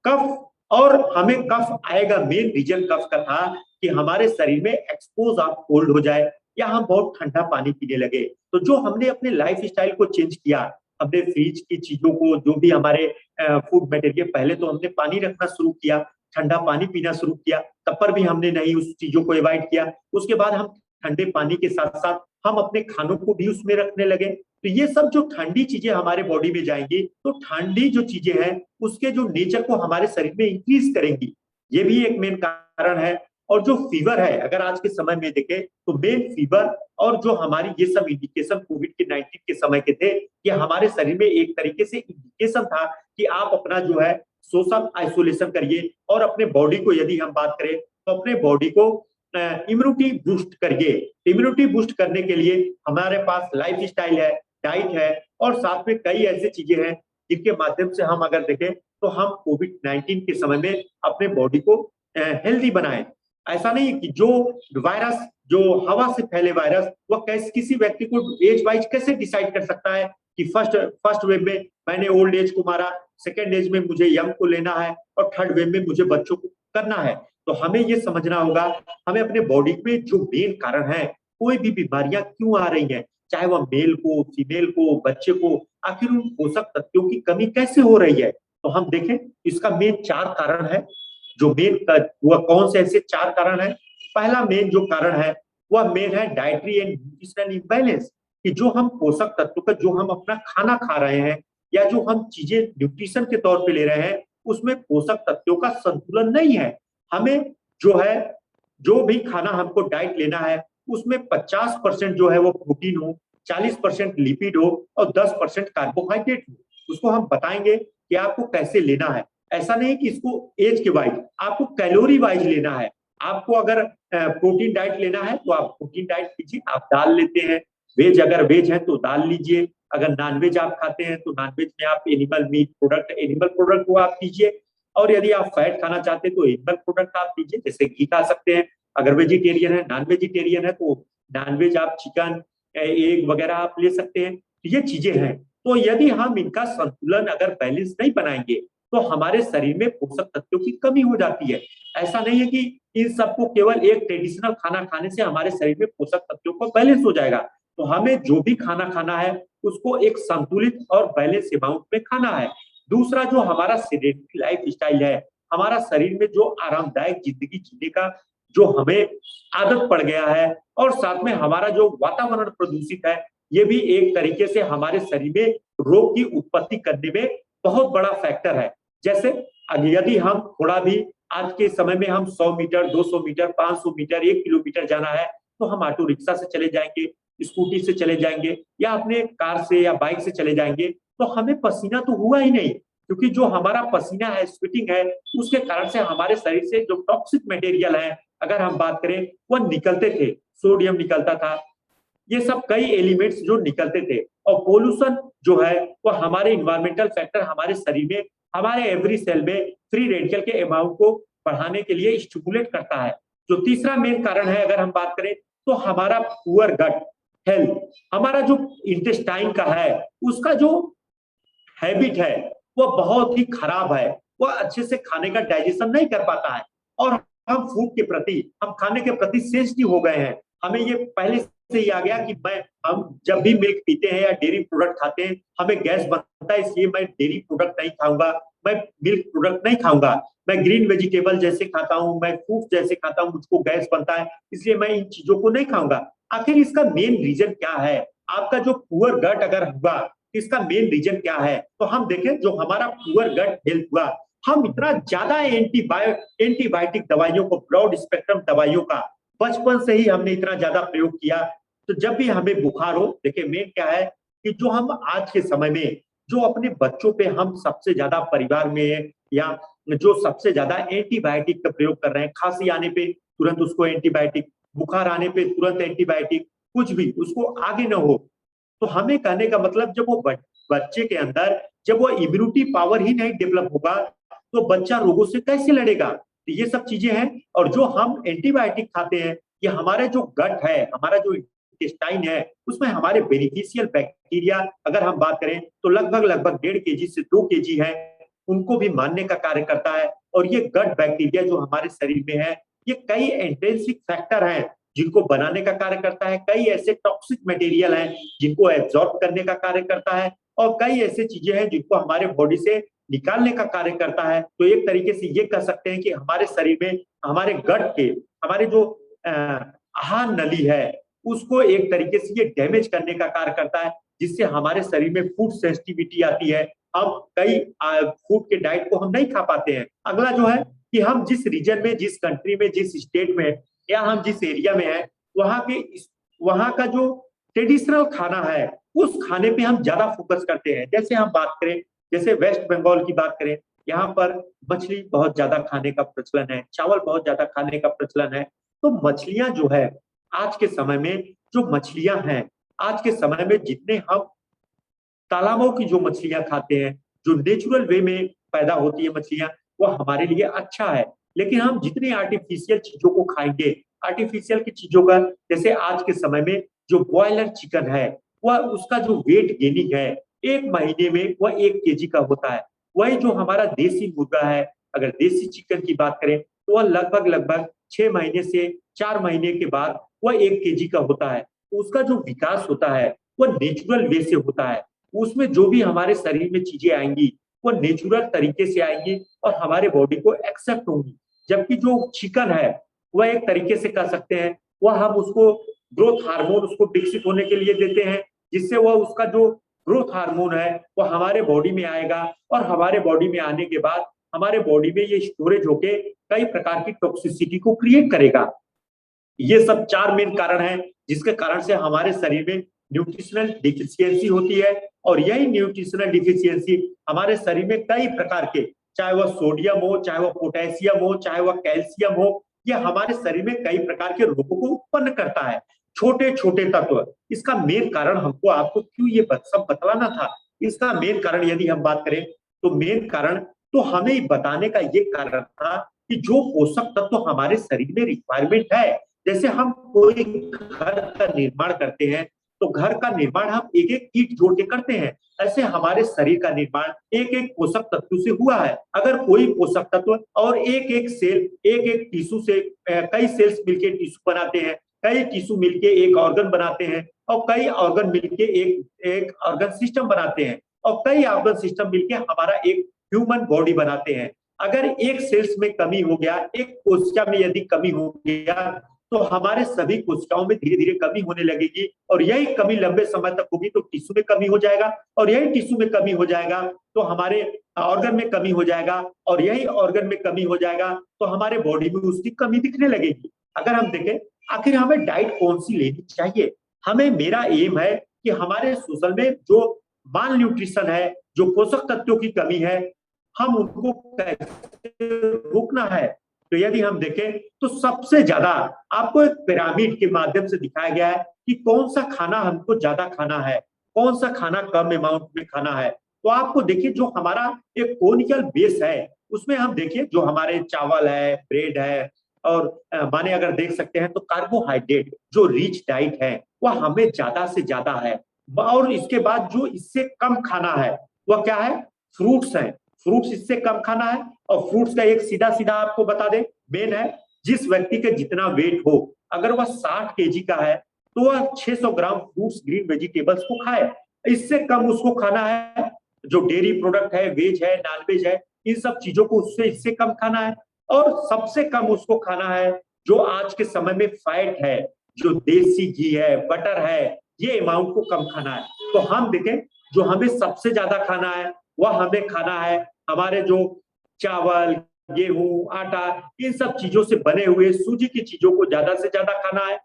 कफ, और हमें कफ आएगा, मेन रीजन कफ का था कि हमारे शरीर में एक्सपोज ऑफ कोल्ड हो जाए, या हम बहुत ठंडा पानी पीने लगे। तो जो हमने अपने लाइफ स्टाइल को चेंज किया, हमने फ्रिज की चीजों को, जो भी हमारे फूड मटेरियल, पहले तो हमने पानी रखना शुरू किया, ठंडा पानी पीना शुरू किया, तब पर भी हमने नहीं उस चीजों को अवॉइड किया। उसके बाद हम ठंडे पानी के साथ साथ हम अपने खानों को भी उसमें रखने लगे। तो ये सब जो ठंडी चीजें हमारे बॉडी में जाएंगी, तो ठंडी जो चीजें हैं उसके जो नेचर को हमारे शरीर में इंक्रीज करेंगी, ये भी एक मेन कारण है। और जो फीवर है, अगर आज के समय में देखें तो मेन फीवर और जो हमारी ये सब इंडिकेशन कोविड के 19 के समय के थे, कि हमारे शरीर में एक तरीके से इंडिकेशन था कि आप अपना जो है सोशल आइसोलेशन करिए, और अपने बॉडी को, यदि हम बात करें तो अपने बॉडी को इम्यूनिटी बूस्ट करिए। इम्यूनिटी बूस्ट करने के लिए हमारे पास लाइफ स्टाइल है, डाइट है, और साथ में कई ऐसी चीजें हैं जिनके माध्यम से हम अगर देखें तो हम कोविड 19 के समय में अपने बॉडी को हेल्दी बनाएं। ऐसा नहीं कि जो वायरस, जो हवा से फैले वायरस, वह कैसे किसी व्यक्ति को एज वाइज कैसे डिसाइड कर सकता है कि फर्स्ट वेव में मैंने ओल्ड एज को मारा, सेकेंड एज में मुझे यंग को लेना है, और थर्ड वेव में मुझे बच्चों को करना है। तो हमें ये समझना होगा, हमें अपने बॉडी में जो मेन कारण है, कोई भी बीमारियां क्यों आ रही हैं, चाहे वह मेल को, फीमेल को, बच्चे को, आखिर उन पोषक तत्वों की कमी कैसे हो रही है। तो हम देखें, इसका मेन 4 कारण है। जो मेन वह कौन से ऐसे 4 कारण है। पहला मेन जो कारण है वह मेन है डाइटरी एंड न्यूट्रिशनल इम्बैलेंस, कि जो हम पोषक तत्व का जो हम अपना खाना खा रहे हैं या जो हम चीजें न्यूट्रिशन के तौर पे ले रहे हैं उसमें पोषक तत्वों का संतुलन नहीं है। हमें जो है, जो भी खाना हमको डाइट लेना है उसमें 50% जो है वो प्रोटीन हो, 40% लिपिड हो और 10% कार्बोहाइड्रेट हो। उसको हम बताएंगे कि आपको कैसे लेना है। ऐसा नहीं कि इसको एज के वाइज, आपको कैलोरी वाइज लेना है। आपको अगर प्रोटीन डाइट लेना है तो आप प्रोटीन डाइट लीजिए, आप दाल लेते हैं, वेज अगर वेज है तो दाल लीजिए, अगर नॉनवेज आप खाते हैं तो नॉनवेज में आप animal meat product, animal product को आप लीजिए। और यदि आप फैट खाना चाहते हैं तो एनिमल प्रोडक्ट आप लीजिए, जैसे घी खा सकते हैं। अगर वेजिटेरियन है, नॉन वेजिटेरियन है तो नॉनवेज आप चिकन, एग वगैरह आप ले सकते हैं। ये चीजें हैं। तो यदि हम इनका संतुलन अगर बैलेंस नहीं बनाएंगे तो हमारे शरीर में पोषक तत्वों की कमी हो जाती है। ऐसा नहीं है कि इन सबको केवल एक ट्रेडिशनल खाना खाने से हमारे शरीर में पोषक तत्वों का बैलेंस हो जाएगा। तो हमें जो भी खाना खाना है उसको एक संतुलित और बैलेंस अमाउंट में खाना है। दूसरा, जो हमारा सेडेंटरी लाइफ स्टाइल है, हमारा शरीर में जो आरामदायक जिंदगी जीने का जो हमें आदत पड़ गया है, और साथ में हमारा जो वातावरण प्रदूषित है, ये भी एक तरीके से हमारे शरीर में रोग की उत्पत्ति करने में बहुत बड़ा फैक्टर है। जैसे यदि हम थोड़ा भी आज के समय में हम 100 मीटर, 200 मीटर, 500 मीटर, 1 किलोमीटर जाना है तो हम ऑटो रिक्शा से चले जाएंगे, स्कूटी से चले जाएंगे या अपने कार से या बाइक से चले जाएंगे, तो हमें पसीना तो हुआ ही नहीं, क्योंकि जो हमारा पसीना है, स्वेटिंग है, उसके कारण से हमारे शरीर से जो टॉक्सिक मटेरियल है, अगर हम बात करें, वह निकलते थे। सोडियम निकलता था, ये सब कई एलिमेंट्स जो निकलते थे। और पोल्यूशन जो है वह हमारे इन्वायरमेंटल फैक्टर हमारे शरीर में, हमारे एवरी सेल में फ्री रेडिकल के अमाउंट को बढ़ाने के लिए स्टिमुलेट करता है। जो तीसरा मेन कारण है अगर हम बात करें तो हमारा पुअर गट हेल्थ, हमारा जो इंटेस्टाइन का है उसका जो हैबिट है वह बहुत ही खराब है। वह अच्छे से खाने का डाइजेशन नहीं कर पाता है और हम फूड के प्रति, हम खाने के प्रति सेंसिटिव हो गए हैं। हमें ये पहले से ही आ गया कि हम जब भी मिल्क पीते हैं या डेयरी प्रोडक्ट खाते हैं हमें गैस बनता है, इसलिए मैं डेयरी प्रोडक्ट नहीं खाऊंगा, मैं मिल्क प्रोडक्ट नहीं खाऊंगा, मैं ग्रीन वेजिटेबल जैसे खाता हूँ, मैं फ्रूट जैसे खाता हूँ, मुझको गैस बनता है, इसलिए मैं इन चीजों को नहीं खाऊंगा। आखिर इसका मेन रीजन क्या है? आपका जो पुअर गट अगर हुआ, इसका मेन रीजन क्या है? तो हम देखें, जो हमारा पुअर गट हेल्थ हुआ, हम इतना ज्यादा एंटीबायोटिक दवाइयों को, ब्रॉड स्पेक्ट्रम दवाइयों का बचपन से ही हमने इतना ज्यादा प्रयोग किया। तो जब भी हमें बुखार हो, देखिए मेन क्या है कि जो हम आज के समय में जो अपने बच्चों पे हम सबसे ज्यादा परिवार में या जो सबसे ज्यादा एंटीबायोटिक का प्रयोग कर रहे हैं, खांसी आने पे तुरंत उसको एंटीबायोटिक, बुखार आने पे तुरंत एंटीबायोटिक, कुछ भी उसको आगे न हो। तो हमें कहने का मतलब, जब वो बच्चे के अंदर जब वो इम्यूनिटी पावर ही नहीं डेवलप होगा तो बच्चा रोगों से कैसे लड़ेगा? तो ये सब चीजें हैं। और जो हम एंटीबायोटिक खाते हैं, ये हमारे जो गट है, हमारा जो इंटेस्टाइन है, उसमें हमारे बेनिफिशियल बैक्टीरिया अगर हम बात करें तो लगभग लगभग 1.5 kg से 2 kg है, उनको भी मारने का कार्य करता है। और ये गट बैक्टीरिया जो हमारे शरीर में है, ये कई इंट्रिंसिक फैक्टर हैं जिनको बनाने का कार्य करता है, कई ऐसे टॉक्सिक मटेरियल हैं जिनको एब्जॉर्ब करने का कार्य करता है, और कई ऐसी चीजें हैं जिनको हमारे बॉडी से निकालने का कार्य करता है। तो एक तरीके से ये कह सकते हैं कि हमारे शरीर में हमारे गट के, हमारे जो आहार नली है, उसको एक तरीके से ये डैमेज करने का कार्य करता है, जिससे हमारे शरीर में फूड सेंसिटिविटी आती है। हम कई फूड के डाइट को हम नहीं खा पाते हैं। अगला जो है कि हम जिस रीजन में, जिस कंट्री में, जिस स्टेट में या हम जिस एरिया में है, वहां का जो ट्रेडिशनल खाना है उस खाने पे हम ज्यादा फोकस करते हैं। जैसे हम बात करें, जैसे वेस्ट बंगाल की बात करें, यहाँ पर मछली बहुत ज्यादा खाने का प्रचलन है, चावल बहुत ज्यादा खाने का प्रचलन है। तो मछलियां जो है आज के समय में, जो मछलियां हैं आज के समय में, जितने हम तालाबों की जो मछलियां खाते हैं, जो नेचुरल वे में पैदा होती है मछलियां, वो हमारे लिए अच्छा है। लेकिन हम जितनी आर्टिफिशियल चीजों को खाएंगे, आर्टिफिशियल की चीजों का, जैसे आज के समय में जो बॉयलर चिकन है, वह उसका जो वेट गेनिंग है 1 महीने में वह 1 kg का होता है। वही जो हमारा देसी मुर्गा है, अगर देसी चिकन की बात करें तो वह लगभग लगभग 6 महीने से 4 महीने के बाद वह 1 kg का होता है। उसका जो विकास होता है वो नेचुरल वे से होता है। उसमें जो भी हमारे शरीर में चीजें आएंगी वो नेचुरल तरीके से आएंगी और हमारे बॉडी को एक्सेप्ट होंगी। जबकि जो चिकन है वह एक तरीके से कह सकते हैं, वह हम उसको ग्रोथ हार्मोन उसको विकसित होने के लिए देते हैं, जिससे वह उसका जो ग्रोथ हार्मोन है वो हमारे बॉडी में आएगा और हमारे बॉडी में आने के बाद हमारे बॉडी में ये स्टोरेज होके कई प्रकार की टॉक्सिसिटी को क्रिएट करेगा। ये सब चार मेन कारण हैं जिसके कारण से हमारे शरीर में न्यूट्रिशनल डिफिशियंसी होती है। और यही न्यूट्रिशनल डिफिशियंसी हमारे शरीर में कई प्रकार के, चाहे वह सोडियम हो, चाहे वह पोटेशियम हो, चाहे वह कैल्शियम हो, ये हमारे शरीर में कई प्रकार के रोगों को उत्पन्न करता है। छोटे छोटे तत्व, इसका मेन कारण हमको आपको क्यों ये सब बतलाना था। इसका मेन कारण यदि हम बात करें तो मेन कारण तो हमें बताने का ये कारण था कि जो पोषक तत्व हमारे शरीर में रिक्वायरमेंट है, जैसे हम कोई घर का निर्माण करते हैं तो घर का निर्माण हम एक एक ईंट जोड़ के करते हैं, ऐसे हमारे शरीर का निर्माण एक एक पोषक तत्व से हुआ है। अगर कोई पोषक तत्व और एक एक सेल, एक एक टिश्यू से कई सेल्स मिलकर टिश्यू बनाते हैं, कई टिश्यू मिलके एक ऑर्गन बनाते हैं और कई ऑर्गन मिलके एक एक ऑर्गन सिस्टम बनाते हैं और कई ऑर्गन सिस्टम मिलके हमारा एक ह्यूमन बॉडी बनाते हैं। अगर एक सेल्स में कमी हो गया, एक कोशिका में यदि कमी हो गया तो हमारे सभी कोशिकाओं में धीरे धीरे कमी होने लगेगी और यही कमी लंबे समय तक होगी तो टिश्यू में कमी हो जाएगा और यही टिश्यू में कमी हो जाएगा तो हमारे ऑर्गन में कमी हो जाएगा और यही ऑर्गन में कमी हो जाएगा तो हमारे बॉडी में उसकी कमी दिखने लगेगी। अगर हम देखें आखिर हमें डाइट कौन सी लेनी चाहिए, हमें, मेरा एम है कि हमारे सोशल में जो माल न्यूट्रिशन है, जो पोषक तत्वों की कमी है, हम उनको कैसे रोकना है। तो यदि हम देखें तो सबसे ज्यादा आपको एक पिरामिड के माध्यम से दिखाया गया है कि कौन सा खाना हमको ज्यादा खाना है, कौन सा खाना कम अमाउंट में खाना है। तो आपको देखिए जो हमारा एक कोनिकल बेस है उसमें हम देखिए जो हमारे चावल है, ब्रेड है और माने अगर देख सकते हैं तो कार्बोहाइड्रेट जो रिच डाइट है वह हमें ज्यादा से ज्यादा है। और इसके बाद जो इससे कम खाना है वह क्या है, फ्रूट्स है। फ्रूट्स इससे कम खाना है और फ्रूट्स का एक सीधा सीधा आपको बता दे मेन है, जिस व्यक्ति के जितना वेट हो, अगर वह 60 केजी का है तो वह 600 ग्राम फ्रूट्स ग्रीन वेजिटेबल्स को खाए। इससे कम उसको खाना है जो डेयरी प्रोडक्ट है, वेज है, नॉन वेज है, इन सब चीजों को उससे इससे कम खाना है। और सबसे कम उसको खाना है जो आज के समय में फैट है, जो देसी घी है, बटर है, ये अमाउंट को कम खाना है। तो हम देखें जो हमें सबसे ज्यादा खाना है वह हमें खाना है हमारे जो चावल, गेहूं, आटा, इन सब चीजों से बने हुए सूजी की चीजों को ज्यादा से ज्यादा खाना है।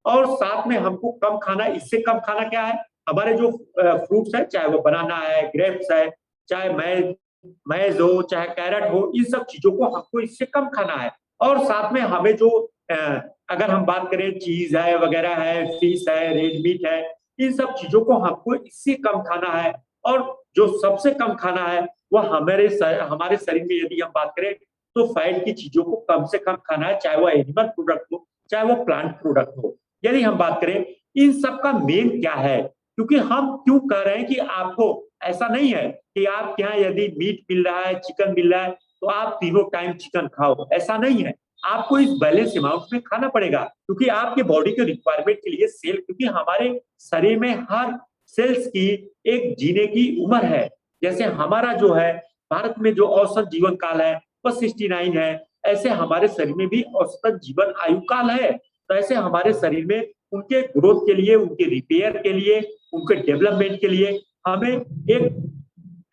और साथ में हमको कम खाना है, इससे कम खाना क्या है, हमारे जो फ्रूट्स है, चाहे वो बनाना है, ग्रेप्स है, चाहे मैज हो, चाहे कैरेट हो, इन सब चीजों को हमको इससे कम खाना है। और साथ में हमें जो अगर हम बात करें चीज है वगैरह है, फिश है, रेड मीट है, इन सब चीजों को हमको इससे कम खाना है। और जो सबसे कम खाना है वह हमारे शरीर में यदि हम बात करें तो फैट की चीजों को कम से कम खाना है, चाहे वह एनिमल प्रोडक्ट हो, चाहे वो प्लांट प्रोडक्ट हो। यदि हम बात करें इन सब का मेन क्या है, क्योंकि हम क्यों कह रहे हैं कि आपको ऐसा नहीं है कि आपके यहाँ यदि मीट मिल रहा है, चिकन मिल रहा है तो आप तीनों टाइम चिकन खाओ, ऐसा नहीं है। आपको इस बैलेंस अमाउंट में खाना पड़ेगा क्योंकि आपके बॉडी के रिक्वायरमेंट के लिए सेल, क्योंकि हमारे शरीर में हर सेल्स की एक जीने की उम्र है। जैसे हमारा जो है भारत में जो औसत जीवन काल है वह 69 है, ऐसे हमारे शरीर में भी औसत जीवन आयु काल है। तो ऐसे हमारे शरीर में उनके ग्रोथ के लिए, उनके रिपेयर के लिए, उनके डेवलपमेंट के लिए हमें एक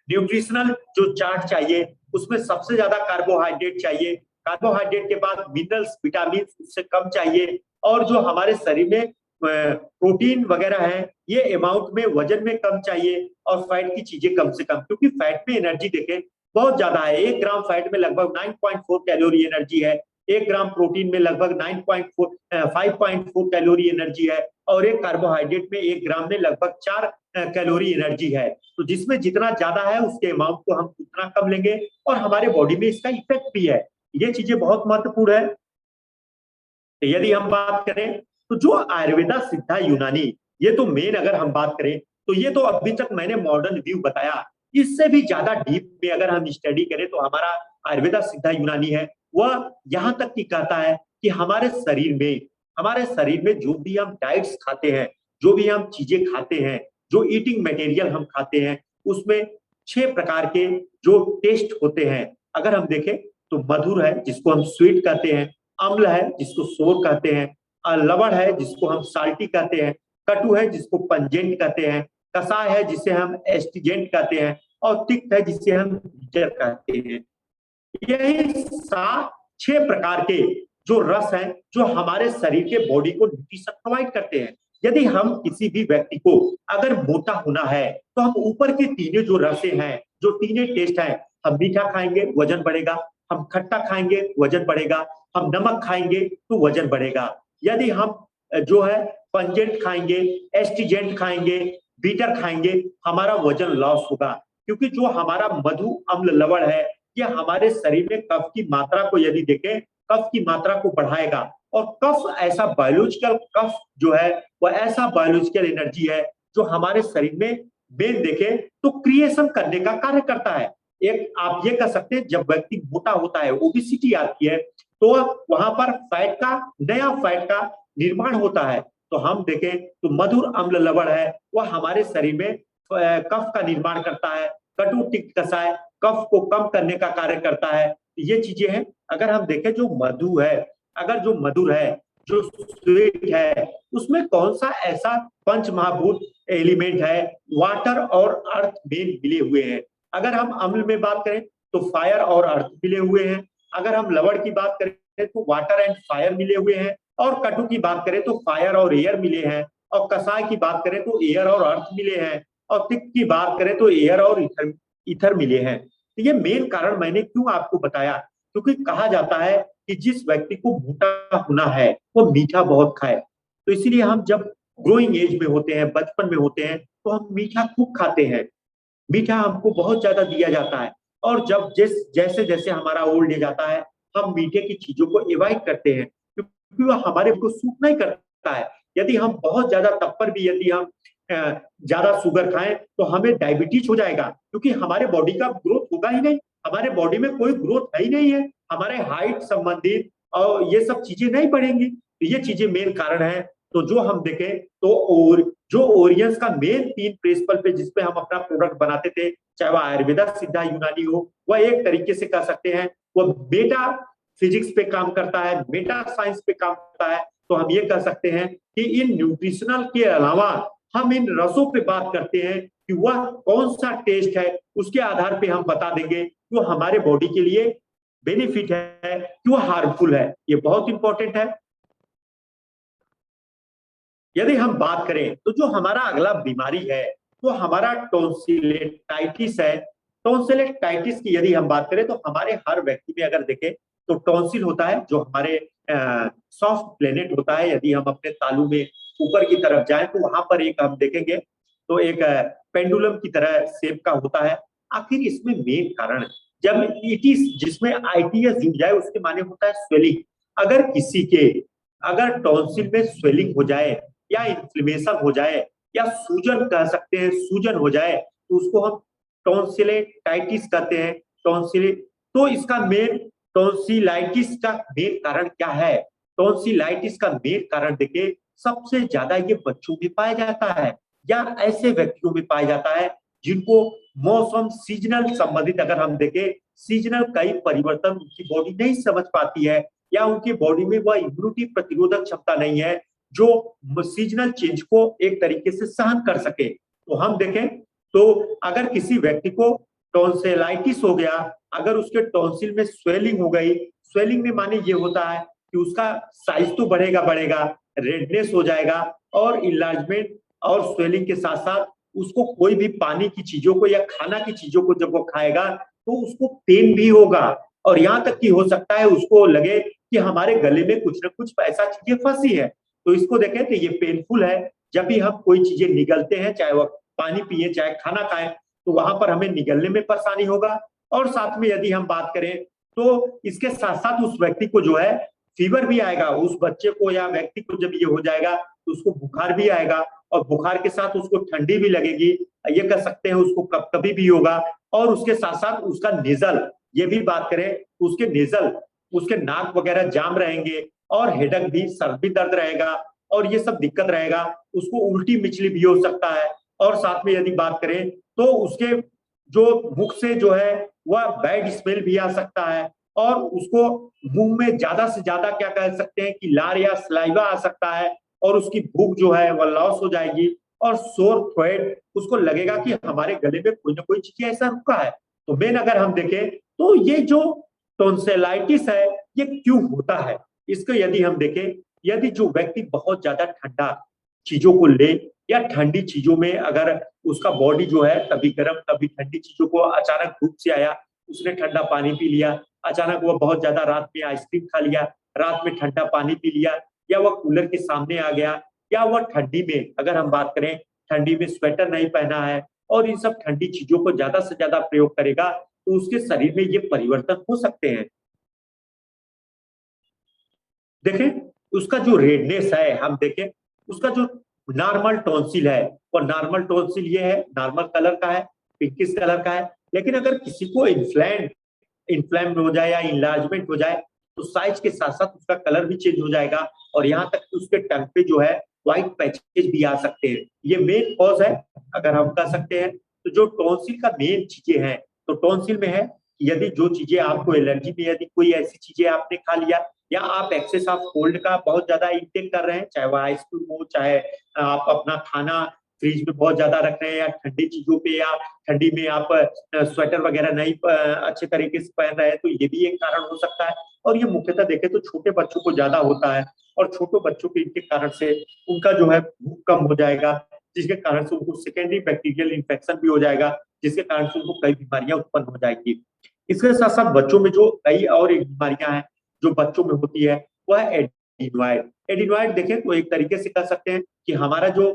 न्यूट्रिशनल जो चार्ट चाहिए, उसमें सबसे ज्यादा कार्बोहाइड्रेट चाहिए, कार्बोहाइड्रेट के बाद मिनरल्स, विटामिन उससे कम चाहिए। और जो हमारे शरीर में प्रोटीन वगैरह है ये अमाउंट में, वजन में कम चाहिए और फैट की चीजें कम से कम, क्योंकि फैट में एनर्जी देखें बहुत ज्यादा है। 1 ग्राम फैट में लगभग 9.4 कैलोरी एनर्जी है, 1 ग्राम प्रोटीन में लगभग 5.4 कैलोरी एनर्जी है और एक कार्बोहाइड्रेट में 1 ग्राम में लगभग 4 कैलोरी एनर्जी है। तो जिसमें जितना ज्यादा है उसके अमाउंट को हम उतना कम लेंगे और हमारे बॉडी में इसका इफेक्ट भी है। ये चीजें बहुत महत्वपूर्ण है। यदि हम बात करें तो जो आयुर्वेदा, सिद्धा, यूनानी, ये तो मेन अगर हम बात करें तो ये तो अभी तक मैंने मॉडर्न व्यू बताया। इससे भी ज्यादा डीप में अगर हम स्टडी करें तो हमारा आयुर्वेदा, सिद्धा, यूनानी है वह यहाँ तक की कहता है कि हमारे शरीर में जो भी हम डाइट्स खाते हैं जो भी हम चीजें खाते हैं, जो ईटिंग मटेरियल हम खाते हैं, उसमें 6 प्रकार के जो टेस्ट होते हैं। अगर हम देखें तो मधुर है जिसको हम स्वीट कहते हैं, अम्ल है जिसको सोर कहते हैं, लवण है जिसको हम साल्टी कहते हैं, कटु है जिसको पंजेंट कहते हैं, कसाय है जिसे हम एस्टिजेंट कहते हैं, और तिक्त है जिसे हम बिटर कहते हैं। यही 6 प्रकार के जो रस हैं जो हमारे शरीर के बॉडी को न्यूट्रिशन प्रोवाइड करते हैं। यदि हम किसी भी व्यक्ति को अगर मोटा होना है तो हम ऊपर के तीनों जो रसें हैं, जो तीनों टेस्ट हैं, हम मीठा खाएंगे वजन बढ़ेगा, हम खट्टा खाएंगे वजन बढ़ेगा, हम नमक खाएंगे तो वजन बढ़ेगा। यदि हम जो है पंजेंट खाएंगे, एस्टिजेंट खाएंगे, बीटर खाएंगे, हमारा वजन लॉस होगा, क्योंकि जो हमारा मधु अम्ल लवण है ये हमारे शरीर में कफ की मात्रा को यदि देखें, कफ की मात्रा को बढ़ाएगा। और कफ ऐसा बायोलॉजिकल, कफ जो है वह ऐसा बायोलॉजिकल एनर्जी है जो हमारे शरीर में मेन देखें तो क्रिएशन करने का कार्य करता है। एक आप ये कह सकते हैं जब व्यक्ति मोटा होता है, ओबेसिटी आती है, तो वहां पर फैट का, नया फैट का निर्माण होता है। तो हम देखें तो मधुर अम्ल लवण है वह हमारे शरीर में कफ का निर्माण करता है, कटु तिक्त कसाय कफ को कम करने का कार्य करता है। ये चीजें हैं। अगर हम देखें जो मधु है, अगर जो मधुर है, जो स्वीट है, उसमें कौन सा ऐसा पंच महाभूत एलिमेंट है, वाटर और अर्थ मेन मिले हुए हैं। अगर हम अम्ल में बात करें तो फायर और अर्थ मिले हुए हैं, अगर हम लवण की बात करें तो वाटर एंड फायर मिले हुए हैं, और कटु की बात करें तो फायर और एयर मिले हैं, और कसाय की बात करें तो एयर और अर्थ मिले हैं, और तिक्त की बात करें तो एयर और ईथर मिले हैं। तो ये मेन कारण मैंने क्यों आपको बताया, क्योंकि कहा जाता है कि जिस व्यक्ति को मोटा होना है वो मीठा बहुत खाए। तो इसीलिए हम जब ग्रोइंग एज में होते हैं, बचपन में होते हैं, तो हम मीठा खूब खाते हैं, मीठा हमको बहुत ज्यादा दिया जाता है। और जब जैसे जैसे हमारा ओल्ड एज आता है, हम मीठे की चीजों को अवॉइड करते हैं, क्योंकि वह हमारे को सूट नहीं करता है। यदि हम बहुत ज्यादा, तब पर भी यदि हम ज्यादा शुगर खाएं तो हमें डायबिटीज हो जाएगा, क्योंकि हमारे बॉडी का ग्रोथ होगा ही नहीं, हमारे बॉडी में कोई ग्रोथ है ही नहीं है, हमारे हाइट संबंधित और ये सब चीजें नहीं बढ़ेंगी। तो ये चीजें मेन कारण है। तो जो हम देखें तो और जो ओरियंस का मेन 3 प्रिंसिपल पे जिसपे हम अपना प्रोडक्ट बनाते थे, चाहे वह आयुर्वेदा, सिद्धा, यूनानी हो, वह एक तरीके से कह सकते हैं वह बेटा फिजिक्स पे काम करता है, मेटा साइंस पे काम करता है। तो हम ये कह सकते हैं कि इन न्यूट्रिशनल के अलावा हम इन रसों पे बात करते हैं कि वह कौन सा टेस्ट है, उसके आधार पे हम बता देंगे कि वो हमारे बॉडी के लिए बेनिफिट है कि वो हार्मफुल है। ये बहुत इंपॉर्टेंट है। यदि हम बात करें तो जो हमारा अगला बीमारी है तो हमारा टॉन्सिलेटाइटिस है। टॉन्सिलेटाइटिस की यदि हम बात करें तो हमारे हर व्यक्ति में अगर देखें तो टॉन्सिल होता है, जो हमारे सॉफ्ट प्लेनेट होता है। यदि हम अपने तालू में ऊपर की तरफ जाएं तो वहां पर एक हम देखेंगे तो एक पेंडुलम की तरह शेप का होता है। आखिर इसमें मेन कारण, जब इटिस जिसमें आईटीएस जुड़ जाए उसके माने होता है स्वेलिंग। अगर किसी के अगर टॉन्सिल में स्वेलिंग हो जाए या इन्फ्लेमेशन हो जाए या सूजन कह सकते हैं, सूजन हो जाए, तो उसको हम टॉन्सिलेटाइटिस कहते हैं। टॉन्सिल तो इसका मेन टॉन्सिलाइटिस का मेन कारण क्या है? टॉन्सिलाइटिस का मेन कारण देखिए, सबसे ज्यादा ये बच्चों में पाया जाता है या ऐसे व्यक्तियों में पाया जाता है जिनको मौसम सीजनल संबंधित, अगर हम देखें सीजनल कई परिवर्तन उनकी बॉडी नहीं समझ पाती है, या उनकी बॉडी में वह इम्यूनिटी प्रतिरोधक क्षमता नहीं है जो सीजनल चेंज को एक तरीके से सहन कर सके। तो हम देखें तो अगर किसी व्यक्ति को टॉन्सिलाइटिस हो गया, अगर उसके टॉन्सिल में स्वेलिंग हो गई, स्वेलिंग में माने ये होता है कि उसका साइज तो बढ़ेगा बढ़ेगा, रेडनेस हो जाएगा, और इलार्जमेंट और स्वेलिंग के साथ साथ उसको कोई भी पानी की चीजों को या खाना की चीजों को जब वो खाएगा तो उसको पेन भी होगा, और यहाँ तक कि हो सकता है उसको लगे कि हमारे गले में कुछ ना कुछ ऐसा चीजें फंसी है। तो इसको देखें तो ये पेनफुल है। जब भी हम कोई चीजें निगलते हैं, चाहे वह पानी पिए चाहे खाना खाएं, तो वहां पर हमें निगलने में परेशानी होगा। और साथ में यदि हम बात करें तो इसके साथ साथ उस व्यक्ति को जो है फीवर भी आएगा, उस बच्चे को या व्यक्ति को जब ये हो जाएगा तो उसको बुखार भी आएगा, और बुखार के साथ उसको ठंडी भी लगेगी, ये कह सकते हैं उसको कभी भी होगा। और उसके साथ साथ उसका नेजल, ये भी बात करें उसके नेजल, उसके नाक वगैरह जाम रहेंगे, और हेडक भी, सर भी दर्द रहेगा, और ये सब दिक्कत रहेगा, उसको उल्टी मिचली भी हो सकता है। और साथ में यदि बात करें तो उसके जो मुख से जो है वह बैड स्मेल भी आ सकता है, और उसको मुंह में ज्यादा से ज्यादा क्या कह सकते हैं कि लार या सलाइवा आ सकता है, और उसकी भूख जो है वह लॉस हो जाएगी, और सोर थ्रोट, उसको लगेगा कि हमारे गले में कोई ना कोई चीज ऐसा रुका है। तो मेन अगर हम देखें तो ये जो टॉन्सिलाइटिस है ये क्यों होता है, इसको यदि हम देखें, यदि जो व्यक्ति बहुत ज्यादा ठंडा चीजों को ले, या ठंडी चीजों में अगर उसका बॉडी जो है कभी गर्म कभी ठंडी चीजों को, अचानक धूप से आया, उसने ठंडा पानी पी लिया, अचानक वह बहुत ज्यादा रात में आइसक्रीम खा लिया, रात में ठंडा पानी पी लिया, या वह कूलर के सामने आ गया, या वह ठंडी में अगर हम बात करें ठंडी में स्वेटर नहीं पहना है, और इन सब ठंडी चीजों को ज्यादा से ज्यादा प्रयोग करेगा, तो उसके शरीर में ये परिवर्तन हो सकते हैं। देखें उसका जो रेडनेस है, हम देखें उसका जो नॉर्मल टॉन्सिल है, वो नॉर्मल टॉन्सिल ये है, नॉर्मल कलर का है, पिंकिश कलर का है। लेकिन अगर किसी को इन्फ्लेम हो जाए या इनलार्जमेंट हो जाए, तो साइज के साथ साथ उसका कलर भी चेंज हो जाएगा, और यहाँ तक कि उसके टंग पे जो है व्हाइट पैचेज भी आ सकते हैं। ये मेन कॉज है अगर हम कह सकते हैं। तो जो टॉन्सिल का मेन चीजें हैं, तो टॉन्सिल में है यदि जो चीजें आपको एलर्जी में, यदि कोई ऐसी चीजें आपने खा लिया, या आप एक्सेस ऑफ कोल्ड का बहुत ज्यादा इंटेक कर रहे हैं, चाहे वह आइसक्रीम हो, चाहे आप अपना खाना फ्रिज में बहुत ज्यादा रख रहे हैं, या ठंडी चीजों पे, या ठंडी में आप स्वेटर वगैरह नहीं अच्छे तरीके से पहन रहे हैं, तो ये भी एक कारण हो सकता है। और ये मुख्यतः देखें तो छोटे बच्चों को ज्यादा होता है, और छोटे बच्चों के इनके कारण से उनका जो है भूख कम हो जाएगा, जिसके कारण से उनको सेकेंडरी बैक्टीरियल इन्फेक्शन भी हो जाएगा, जिसके कारण से उनको कई बीमारियां उत्पन्न हो जाएगी। इसके साथ साथ बच्चों में जो कई और एक बीमारियां हैं जो बच्चों में होती है, वह एडिनोइड। एडिनोइड देखें तो एक तरीके से कह सकते हैं कि हमारा जो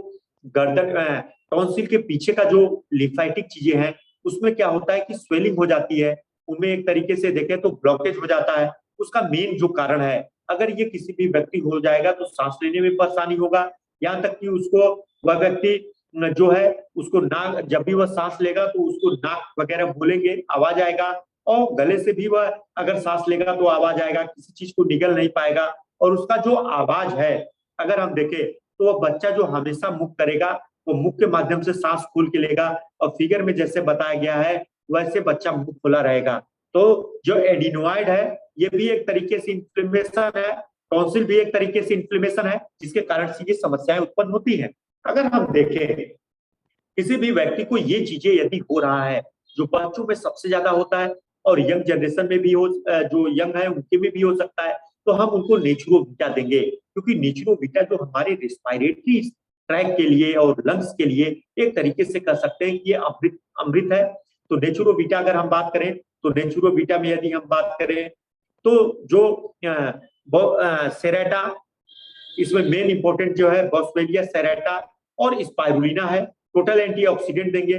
गर्दन टॉन्सिल के पीछे का जो लिम्फेटिक चीजें हैं, उसमें क्या होता है कि स्वेलिंग हो जाती है, उनमें एक तरीके से देखें तो ब्लॉकेज हो जाता है। उसका मेन जो कारण है, अगर ये किसी भी व्यक्ति हो जाएगा तो सांस लेने में परेशानी होगा, यहाँ तक कि उसको वह व्यक्ति जो है उसको नाक, जब भी वह सांस लेगा तो उसको नाक वगैरह बोलेंगे, आवाज आएगा, और गले से भी वह अगर सांस लेगा तो आवाज आएगा, किसी चीज को निगल नहीं पाएगा। और उसका जो आवाज है अगर हम देखें तो वह बच्चा जो हमेशा मुख करेगा, वो मुख के माध्यम से सांस खोल के लेगा, और फिगर में जैसे बताया गया है वैसे बच्चा मुंह खुला रहेगा। तो जो एडिनोइड है ये भी एक तरीके से इन्फ्लेमेशन है, टॉन्सिल भी एक तरीके से इन्फ्लेमेशन है, जिसके कारण से ये समस्याएं उत्पन्न होती हैं। अगर हम देखें किसी भी व्यक्ति को ये चीजें यदि हो रहा है, जो बच्चों में सबसे ज्यादा होता है, और यंग जनरेशन में भी हो, जो यंग है उनके में भी हो सकता है, तो हम उनको नेचुरोवीटा देंगे, क्योंकि नेचुरोवीटा जो हमारे रेस्पिरेटरी ट्रैक के लिए और लंग्स के लिए एक तरीके से कह सकते हैं कि ये अमृत अमृत है। तो नेचुरोवीटा अगर हम बात करें, तो नेचुरोवीटा में यदि हम बात करें तो जो सेरेटा, इसमें मेन इंपॉर्टेंट जो है बॉस्वेलिया सेरेटा और स्पाइरुलिना है। टोटल एंटीऑक्सीडेंट देंगे,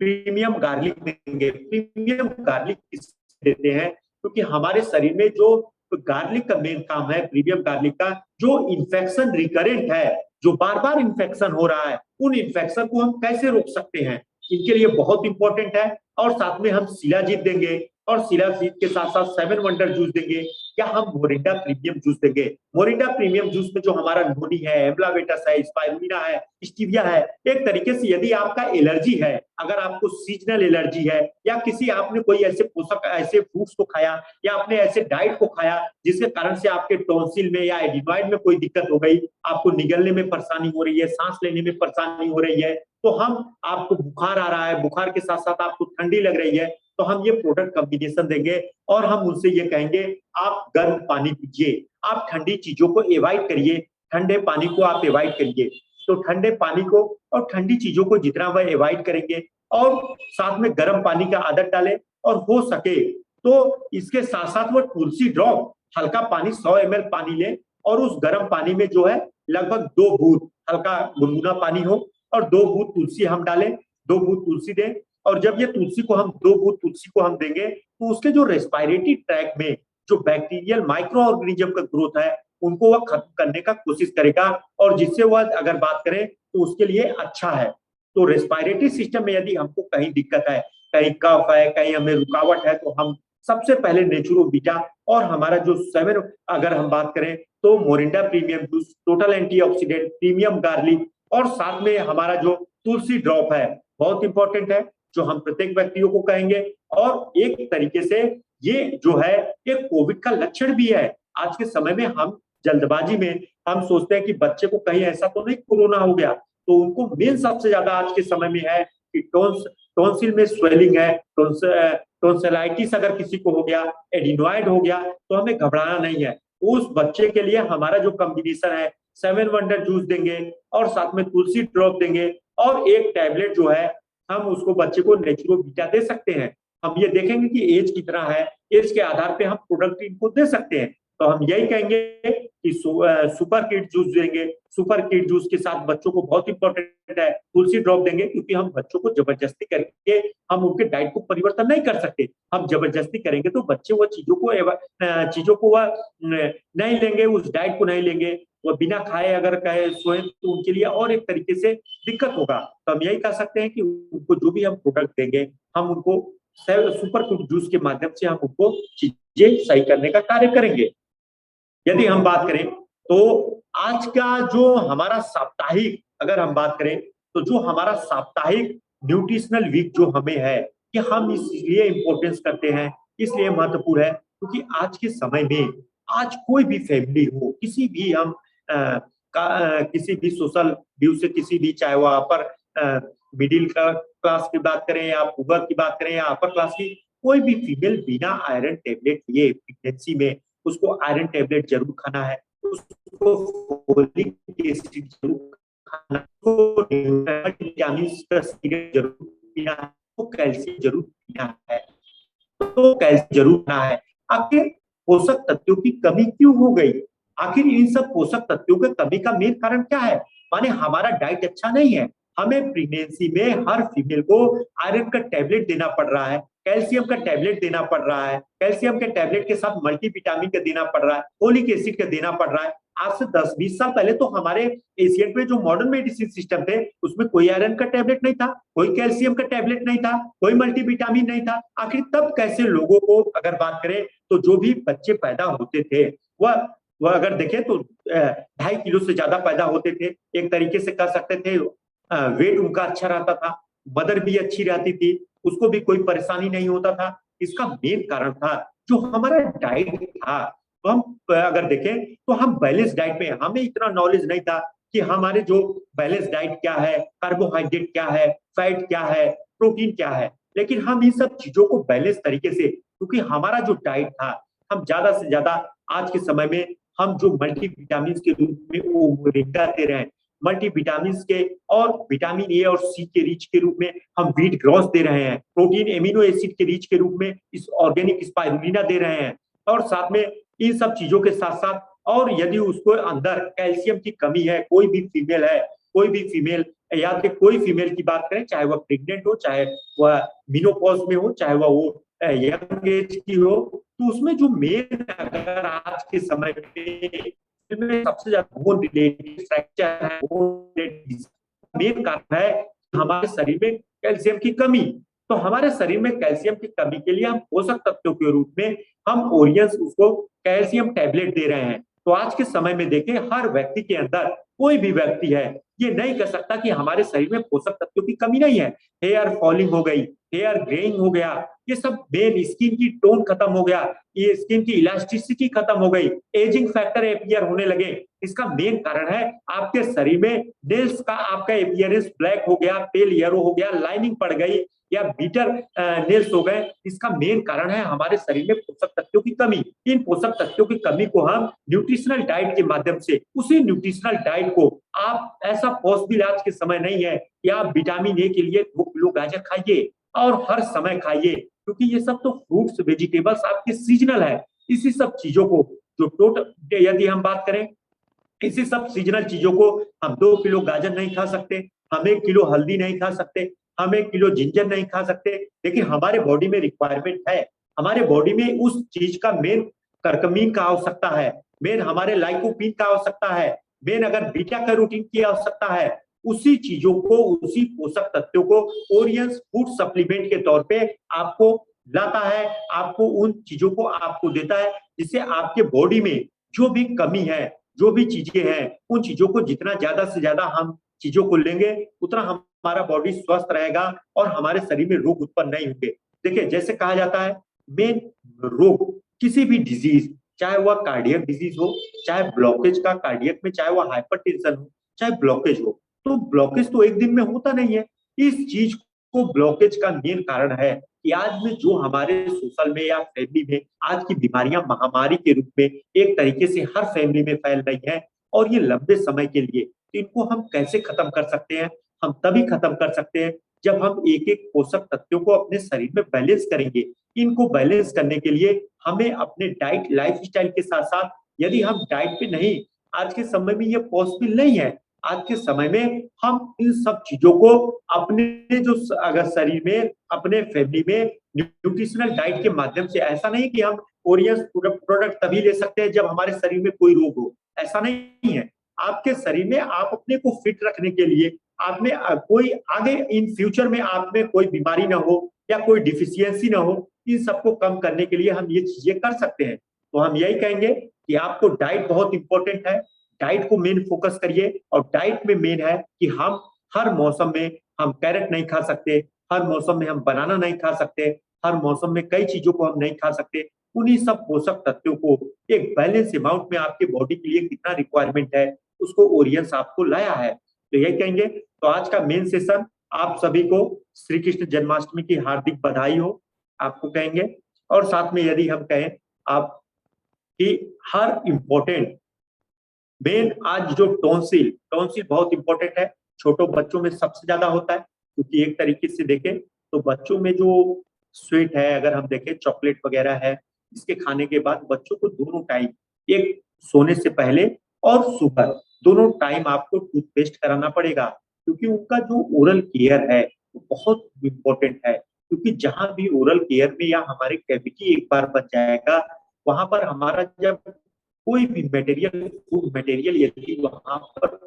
प्रीमियम गार्लिक देंगे। प्रीमियम गार्लिक किस देते हैं, क्योंकि हमारे शरीर में जो गार्लिक का मेन काम है, प्रीमियम गार्लिक का, जो इन्फेक्शन रिकरेंट है, जो बार बार इन्फेक्शन हो रहा है, उन इन्फेक्शन को हम कैसे रोक सकते हैं, इनके लिए बहुत इंपॉर्टेंट है। और साथ में हम शिलाजीत देंगे, और शिलाजीत के साथ साथ 7 वंडर जूस देंगे, या हम मोरिंडा प्रीमियम जूस देंगे। मोरिंडा प्रीमियम जूस में जो हमारा नोनी है, एम्लावेटस है, स्पाइरुलिना है, स्टीविया है, एक तरीके से यदि आपका एलर्जी है, अगर आपको सीजनल एलर्जी है, या किसी आपने कोई ऐसे पोषक ऐसे फ्रूट्स को खाया, या आपने ऐसे डाइट को खाया जिसके कारण से आपके टॉन्सिल में या एडिनोइड में कोई दिक्कत हो गई, आपको निगलने में परेशानी हो रही है, सांस लेने में परेशानी हो रही है, तो हम आपको बुखार आ रहा है, बुखार के साथ साथ आपको ठंडी लग रही है, तो हम ये प्रोडक्ट कॉम्बिनेशन देंगे, और हम उनसे ये कहेंगे आप गर्म पानी पीजिए, आप ठंडी चीजों को अवॉइड करिए, ठंडे पानी को आप अवॉइड करिए। तो ठंडे पानी को और ठंडी चीजों को जितना वह अवॉइड करेंगे, और साथ में गर्म पानी का आदत डालें, और हो सके तो इसके साथ साथ वो तुलसी ड्रॉप हल्का पानी 100 ml पानी ले, और उस गर्म पानी में जो है लगभग 2 बूंद हल्का गुनगुना पानी हो, और 2 बूंद तुलसी हम डालें, 2 बूंद तुलसी दें। और जब ये तुलसी को हम 2 बूंद तुलसी को हम देंगे, तो उसके जो रेस्पिरेटरी ट्रैक में जो बैक्टीरियल माइक्रो ऑर्गेनिज्म का ग्रोथ है, उनको वह खत्म करने का कोशिश करेगा, और जिससे वह अगर बात करें तो उसके लिए अच्छा है। तो रेस्पिरेटरी सिस्टम में यदि हमको कहीं दिक्कत है, कहीं कफ है, कहीं हमें रुकावट है, तो हम सबसे पहले नेचुरोबीटा और हमारा जो 7, अगर हम बात करें तो Morinda premium juice, total antioxidant, premium garlic और साथ में हमारा जो तुलसी ड्रॉप है, बहुत इंपॉर्टेंट है, जो हम प्रत्येक व्यक्तियों को कहेंगे। और एक तरीके से ये जो है ये कोविड का लक्षण भी है। आज के समय में हम जल्दबाजी में हम सोचते हैं कि बच्चे को कहीं ऐसा तो नहीं कोरोना हो गया, तो उनको मेन सबसे ज्यादा आज के समय में है कि टॉन्सिल में स्वेलिंग है, टॉन्सिलाइटिस अगर किसी को हो गया, एडिनोइड हो गया, तो हमें घबराना नहीं है। उस बच्चे के लिए हमारा जो कॉम्बिनेशन है, 7 वंडर जूस देंगे और साथ में तुलसी ड्रॉप देंगे और एक टैबलेट जो है हम उसको बच्चे को नेचुरोबीटा दे सकते हैं। हम ये देखेंगे कि एज कितना है, एज के आधार पे हम प्रोडक्ट इनको दे सकते हैं। तो हम यही कहेंगे कि सुपर किड जूस देंगे। सुपर किड जूस के साथ बच्चों को बहुत इंपॉर्टेंट है तुलसी ड्रॉप देंगे, क्योंकि हम बच्चों को जबरदस्ती करके हम उनके डाइट को परिवर्तन नहीं कर सकते। हम जबरदस्ती करेंगे तो बच्चे वो चीजों को वह नहीं लेंगे, उस डाइट को नहीं लेंगे, वो बिना खाए अगर कहे सोए तो उनके लिए और एक तरीके से दिक्कत होगा। तो हम यही कह सकते हैं कि उनको जो भी हम प्रोडक्ट देंगे हम उनको सुपर फूड जूस के माध्यम से हम उनको चीजें सही करने का कार्य करेंगे। यदि हम बात करें तो आज का जो हमारा साप्ताहिक, अगर हम बात करें तो जो हमारा साप्ताहिक न्यूट्रिशनल वीक जो हमें है, कि हम इसलिए इंपॉर्टेंस करते हैं, इसलिए महत्वपूर्ण है क्योंकि आज के समय में आज कोई भी फैमिली हो, किसी भी हम किसी भी सोशल व्यू से, किसी भी, चाहे वो अपर मिडिल क्लास की बात करें या पुअर की बात करें या अपर क्लास की, कोई भी फीमेल बिना आयरन टेबलेट लिए प्रेगनेंसी में उसको आयरन टेबलेट जरूर खाना है, उसको फोलिक एसिड जरूर खाना, उसको विटामिन का सिरप जरूर पीना है, तो कैल्शियम जरूर पीना है, तो कैल्शियम जरूर पीना है। आखिर पोषक तत्वों की कमी क्यों हो गई? आखिर इन सब पोषक तत्वों की कमी का मेन कारण क्या है? माने हमारा डाइट अच्छा नहीं है। हमें प्रेगनेंसी में हर फीमेल को आयरन का टैबलेट देना पड़ रहा है, कैल्शियम का टैबलेट देना पड़ रहा है, कैल्शियम के टैबलेट के साथ मल्टीविटामिन का देना पड़ रहा है, फोलिक एसिड का देना पड़ रहा है। आज से 10-20 साल पहले तो हमारे एशियन में जो मॉडर्न मेडिसिन सिस्टम थे उसमें कोई आयरन का टैबलेट नहीं था, कोई कैल्शियम का टैबलेट नहीं था, कोई मल्टीविटामिन नहीं था। आखिर तब कैसे लोगों को अगर बात करें तो जो भी बच्चे पैदा होते थे वह अगर देखें तो 2.5 किलो से ज्यादा पैदा होते थे। एक तरीके से कह सकते थे वेट उनका अच्छा रहता था, मदर भी अच्छी रहती थी, उसको भी कोई परेशानी नहीं होता था। इसका मेन कारण था जो हमारा डाइट था। तो हम अगर देखें तो हम बैलेंस डाइट में, हमें इतना नॉलेज नहीं था कि हमारे जो बैलेंस डाइट क्या है, कार्बोहाइड्रेट क्या है, फैट क्या है, प्रोटीन क्या है। लेकिन हम इन सब चीजों को बैलेंस तरीके से, क्योंकि हमारा जो डाइट था हम ज्यादा से ज्यादा आज के समय में हम जो मल्टीविटामिन के रूप में वो मोरिंगा दे रहे हैं, मल्टीविटामिन के और विटामिन ए और सी के रिच के रूप में हम व्हीट ग्रॉस दे रहे हैं, प्रोटीन एमिनो एसिड के रिच के रूप में इस ऑर्गेनिक स्पाइरुलिना दे रहे हैं, और साथ में इन सब चीजों के साथ साथ और यदि उसको अंदर कैल्शियम की कमी है, कोई भी फीमेल है, कोई भी फीमेल, या फिर कोई फीमेल की बात करें, चाहे वह प्रेग्नेंट हो, चाहे वह मिनोपॉज में हो, चाहे वह वो यंग एज की हो, तो उसमें जो मेन अगर आज के समय में सबसे ज्यादा बोन रिलेटेड फ्रैक्चर है, मेन कारण है हमारे शरीर में कैल्शियम की कमी। तो हमारे शरीर में कैल्शियम की कमी के लिए हम पोषक तत्वों के रूप में हम ओरियंस उसको कैल्शियम टैबलेट दे रहे हैं। तो आज के समय में देखें हर व्यक्ति के अंदर, कोई भी व्यक्ति है ये नहीं कह सकता कि हमारे शरीर में पोषक तत्वों की कमी नहीं है। हेयर फॉलिंग हो गई, हेयर ग्रेइंग हो गया, ये सब मेन, स्किन की टोन खत्म हो गया, ये स्किन की इलास्टिसिटी खत्म हो गई, एजिंग फैक्टर अपीयर होने लगे। इसका मेन कारण है आपके शरीर में नेल्स का आपका अपीयरेंस ब्लैक हो गया, पेल येलो हो गया, लाइनिंग पड़ गई या बीटर नेल्स हो गए। इसका मेन कारण है हमारे शरीर में पोषक तत्वों की कमी। इन पोषक तत्वों की कमी को हम न्यूट्रिशनल डाइट के माध्यम से, उसी न्यूट्रिशनल डाइट को आप, ऐसा पॉसिबल आज के समय नहीं है कि आप विटामिन ए के लिए 2 किलो गाजर खाइए और हर समय खाइए, क्योंकि ये सब तो फ्रूट्स वेजिटेबल्स आपके सीजनल है। इसी सब चीजों को जो टोटल यदि हम बात करें, इसी सब सीजनल चीजों को हम 2 किलो गाजर नहीं खा सकते, हम 1 किलो हल्दी नहीं खा सकते, हम 1 किलो जिंजर नहीं खा सकते, लेकिन हमारे बॉडी में रिक्वायरमेंट है, हमारे बॉडी में उस चीज का मेन करकमीन का आवश्यकता है, मेन हमारे लाइकोपीन का आवश्यकता है, मेन अगर बीटा कैरोटीन की आवश्यकता है। उसी चीजों को, उसी पोषक तत्वों को ओरियंस फूड सप्लीमेंट के तौर पे आपको लाता है, आपको उन चीजों को आपको देता है, जिससे आपके बॉडी में जो भी कमी है, जो भी चीजें हैं, उन चीजों को जितना ज्यादा से ज्यादा हम चीजों को लेंगे, उतना हमारा बॉडी स्वस्थ रहेगा और हमारे शरीर में रोग उत्पन्न नहीं होंगे। देखिए, जैसे कहा जाता है, मेन रोग किसी भी डिजीज, चाहे वह कार्डियक डिजीज हो, चाहे ब्लॉकेज का कार्डियक में, चाहे वह हाइपरटेंशन हो, चाहे ब्लॉकेज हो, तो ब्लॉकेज तो एक दिन में होता नहीं है। इस चीज को ब्लॉकेज का मेन कारण है कि आज में जो हमारे सोशल में या फैमिली में आज की बीमारियां महामारी के रूप में एक तरीके से हर फैमिली में फैल रही है, और ये लंबे समय के लिए, तो इनको हम कैसे खत्म कर सकते हैं? हम तभी खत्म कर सकते हैं जब हम एक एक पोषक तत्वों को अपने शरीर में बैलेंस करेंगे। इनको बैलेंस करने के लिए हमें अपने डाइट लाइफ स्टाइल के साथ साथ, यदि हम डाइट पे नहीं, आज के समय में ये पॉसिबल नहीं है, आज के समय में हम इन सब चीजों को अपने जो अगर शरीर में, अपने फैमिली में न्यूट्रिशनल डाइट के माध्यम से, ऐसा नहीं कि हम ओरियंस प्रोडक्ट तभी ले सकते हैं जब हमारे शरीर में कोई रोग हो, ऐसा नहीं है। आपके शरीर में आप अपने को फिट रखने के लिए, आप में कोई आगे इन फ्यूचर में आप में कोई बीमारी ना हो या कोई डिफिशियंसी ना हो, इन सबको कम करने के लिए हम ये चीजें कर सकते हैं। तो हम यही कहेंगे कि आपको डाइट बहुत इंपॉर्टेंट है, डाइट को मेन फोकस करिए, और डाइट में मेन है कि हम हर मौसम में हम कैरेट नहीं खा सकते, हर मौसम में हम बनाना नहीं खा सकते, हर मौसम में कई चीजों को हम नहीं खा सकते। उन्हीं सब पोषक तत्वों को एक बैलेंस अमाउंट में आपके बॉडी के लिए कितना रिक्वायरमेंट है, उसको ओरियंस आपको लाया है। तो यही कहेंगे। तो आज का मेन सेशन, आप सभी को श्री कृष्ण जन्माष्टमी की हार्दिक बधाई हो, आपको कहेंगे। और साथ में यदि हम कहें आप कि हर इम्पोर्टेंट मेन आज जो टॉन्सिल, टॉन्सिल बहुत इंपॉर्टेंट है, छोटों बच्चों में सबसे ज्यादा होता है, क्योंकि एक तरीके से देखें तो बच्चों में जो स्वीट है, अगर हम देखें चॉकलेट वगैरह है, इसके खाने के बाद बच्चों को दोनों टाइम, एक सोने से पहले और सुबह, दोनों टाइम आपको टूथपेस्ट कराना पड़ेगा, क्योंकि उनका जो ओरल केयर है वो बहुत इंपॉर्टेंट है। क्योंकि जहां भी ओरल केयर में या हमारे कैविटी एक बार बच जाएगा, वहां पर हमारा जब कोई भी मटेरियल, फूड मटेरियल यदि वहां पर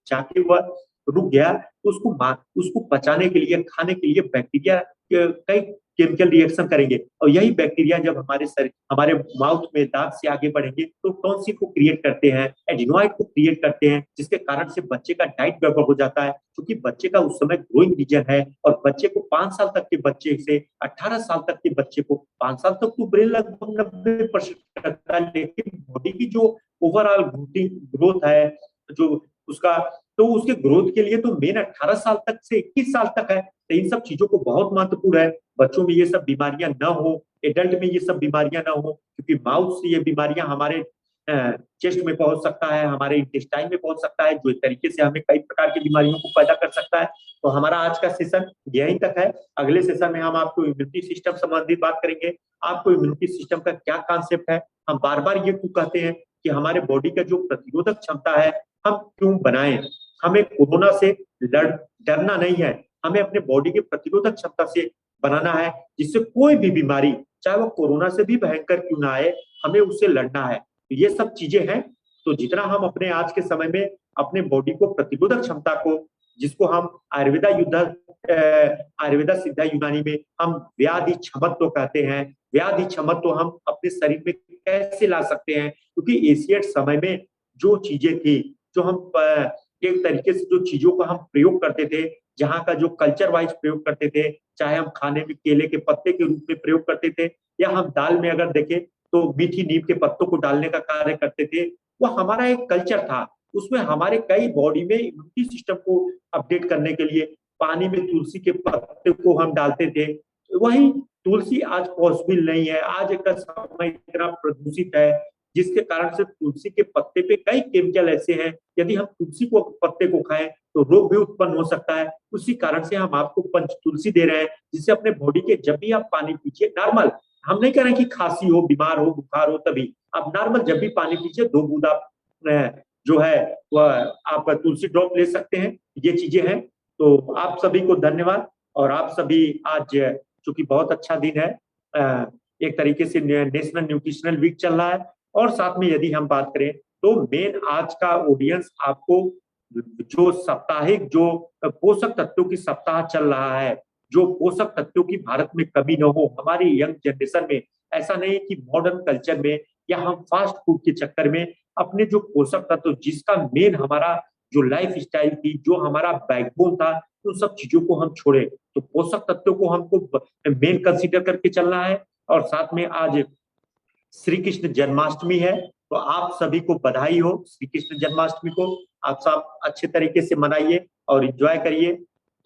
जाके वह रुक गया, तो उसको पचाने के लिए, खाने के लिए बैक्टीरिया कई केमिकल रिएक्शन करेंगे, और यही बैक्टीरिया जब हमारे शरीर, हमारे माउथ में, दांत से आगे बढ़ेंगे तो टॉन्सिल को क्रिएट करते हैं, एडिनोइड को क्रिएट करते हैं, जिसके कारण से बच्चे का डाइट गड़बड़ हो जाता है, क्योंकि बच्चे का उस समय ग्रोइंग रीजन है, और बच्चे को 5 साल तक के बच्चे से 18 साल तक के बच्चे को, 5 साल तक तो ब्रेन लगभग 90% करता है, लेकिन बॉडी की जो ओवरऑल ग्रोथ है, जो उसका, तो उसके ग्रोथ के लिए तो मेन 18 साल तक से 21 साल तक है। तो इन सब चीजों को बहुत महत्वपूर्ण है, बच्चों में ये सब बीमारियां ना हो, एडल्ट में ये सब बीमारियां ना हो, क्योंकि माउथ से ये बीमारियां हमारे चेस्ट में पहुंच सकता है, हमारे इंटेस्टाइन में पहुंच सकता है, जो एक तरीके से हमें कई प्रकार की बीमारियों को पैदा कर सकता है। तो हमारा आज का सेशन यहीं तक है। अगले सेशन में हम आपको इम्यूनिटी सिस्टम संबंधित बात करेंगे। आपको इम्यूनिटी सिस्टम का क्या कॉन्सेप्ट है, हम बार बार ये क्यों कहते हैं कि हमारे बॉडी का जो प्रतिरोधक क्षमता है हम क्यों बनाएं। हमें कोरोना से डरना नहीं है, हमें अपने बॉडी की प्रतिरोधक क्षमता से बनाना है, जिससे कोई भी बीमारी, चाहे वो कोरोना से भी भयंकर क्यों ना आए, हमें उससे लड़ना है। तो ये सब चीजें हैं। तो जितना हम अपने आज के समय में अपने बॉडी को प्रतिरोधक क्षमता को, जिसको हम आयुर्वेदा सिद्धा यूनानी में हम व्याधि क्षमत्व कहते हैं, व्याधि क्षमत्व हम अपने शरीर में कैसे ला सकते हैं, क्योंकि एशियट समय में जो चीजें थी, जो हम एक तरीके से जो चीजों को हम प्रयोग करते थे, जहाँ का जो कल्चर वाइज प्रयोग करते थे, चाहे हम खाने में केले के पत्ते के रूप में प्रयोग करते थे, या हम दाल में अगर देखें तो मीठी नीम के पत्तों को डालने का कार्य करते थे, वो हमारा एक कल्चर था। उसमें हमारे कई बॉडी में इम्यूनिटी सिस्टम को अपडेट करने के लिए पानी में तुलसी के पत्ते को हम डालते थे। वही तुलसी आज पॉसिबल नहीं है, आज का समय इतना प्रदूषित है, जिसके कारण से तुलसी के पत्ते पे कई केमिकल ऐसे हैं, यदि हम तुलसी को पत्ते को खाएं तो रोग भी उत्पन्न हो सकता है। उसी कारण से हम आपको पंच तुलसी दे रहे हैं, जिससे अपने बॉडी के, जब भी आप पानी पीजिए नॉर्मल, हम नहीं कह रहे कि खांसी हो, बीमार हो, बुखार हो, तभी आप नॉर्मल जब भी पानी पीजिए 2 बूंद आप जो है वह आप तुलसी ड्रॉप ले सकते हैं। ये चीजें हैं। तो आप सभी को धन्यवाद। और आप सभी आज, चूंकि बहुत अच्छा दिन है, एक तरीके से नेशनल न्यूट्रिशनल वीक चल रहा है, और साथ में यदि हम बात करें तो मेन आज का ऑडियंस आपको जो साप्ताहिक जो पोषक तत्वों की सप्ताह चल रहा है, जो पोषक तत्वों की भारत में कमी न हो। हमारी यंग जनरेशन में ऐसा नहीं है कि मॉडर्न कल्चर में या हम फास्ट फूड के चक्कर में अपने जो पोषक तत्व जिसका मेन हमारा जो लाइफ स्टाइल थी, जो हमारा बैकबोन था, उन सब चीजों को हम छोड़े। तो पोषक तत्वों को हमको मेन कंसीडर करके चलना है। और साथ में आज श्री कृष्ण जन्माष्टमी है, तो आप सभी को बधाई हो श्री कृष्ण जन्माष्टमी को। आप सब अच्छे तरीके से मनाइए और एंजॉय करिए।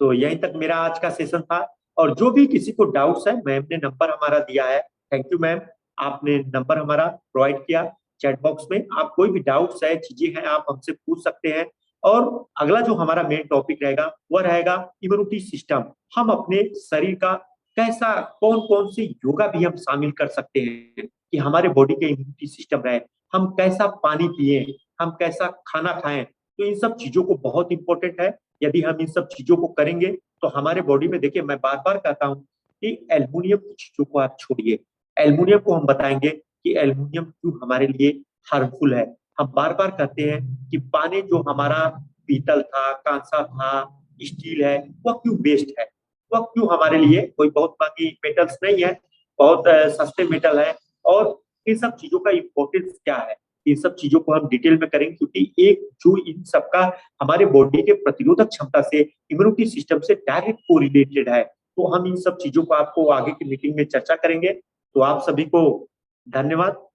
तो यहीं तक मेरा आज का सेशन था। और जो भी किसी को डाउट्स है, मैम ने नंबर हमारा दिया है। थैंक यू मैम, आपने नंबर हमारा प्रोवाइड किया चैट बॉक्स में। आप कोई भी डाउट्स है, चीजें हैं, आप हमसे पूछ सकते हैं। और अगला जो हमारा मेन टॉपिक रहेगा वह रहेगा इम्यूनिटी सिस्टम। हम अपने शरीर का कैसा, कौन कौन से योगा भी हम शामिल कर सकते हैं कि हमारे बॉडी के इम्यूनिटी सिस्टम रहे। हम कैसा पानी पिए, हम कैसा खाना खाएं। तो इन सब चीजों को बहुत इंपॉर्टेंट है। यदि हम इन सब चीजों को करेंगे तो हमारे बॉडी में, देखिए मैं बार बार कहता हूँ कि एल्युमिनियम की चीजों को आप छोड़िए। एल्युमिनियम को हम बताएंगे कि एल्युमिनियम क्यों हमारे लिए हार्मफुल है। हम बार बार कहते हैं कि पानी जो हमारा पीतल था, कांसा था, स्टील है, वह क्यों वेस्ट है, वह क्यों हमारे लिए कोई बहुत महंगी मेटल्स नहीं है, बहुत सस्ते मेटल है। और इन सब चीजों का इम्पोर्टेंस क्या है, इन सब चीजों को हम डिटेल में करेंगे, क्योंकि एक जो इन सबका हमारे बॉडी के प्रतिरोधक क्षमता से, इम्यूनिटी सिस्टम से डायरेक्ट कोरिलेटेड है। तो हम इन सब चीजों को आपको आगे की मीटिंग में चर्चा करेंगे। तो आप सभी को धन्यवाद।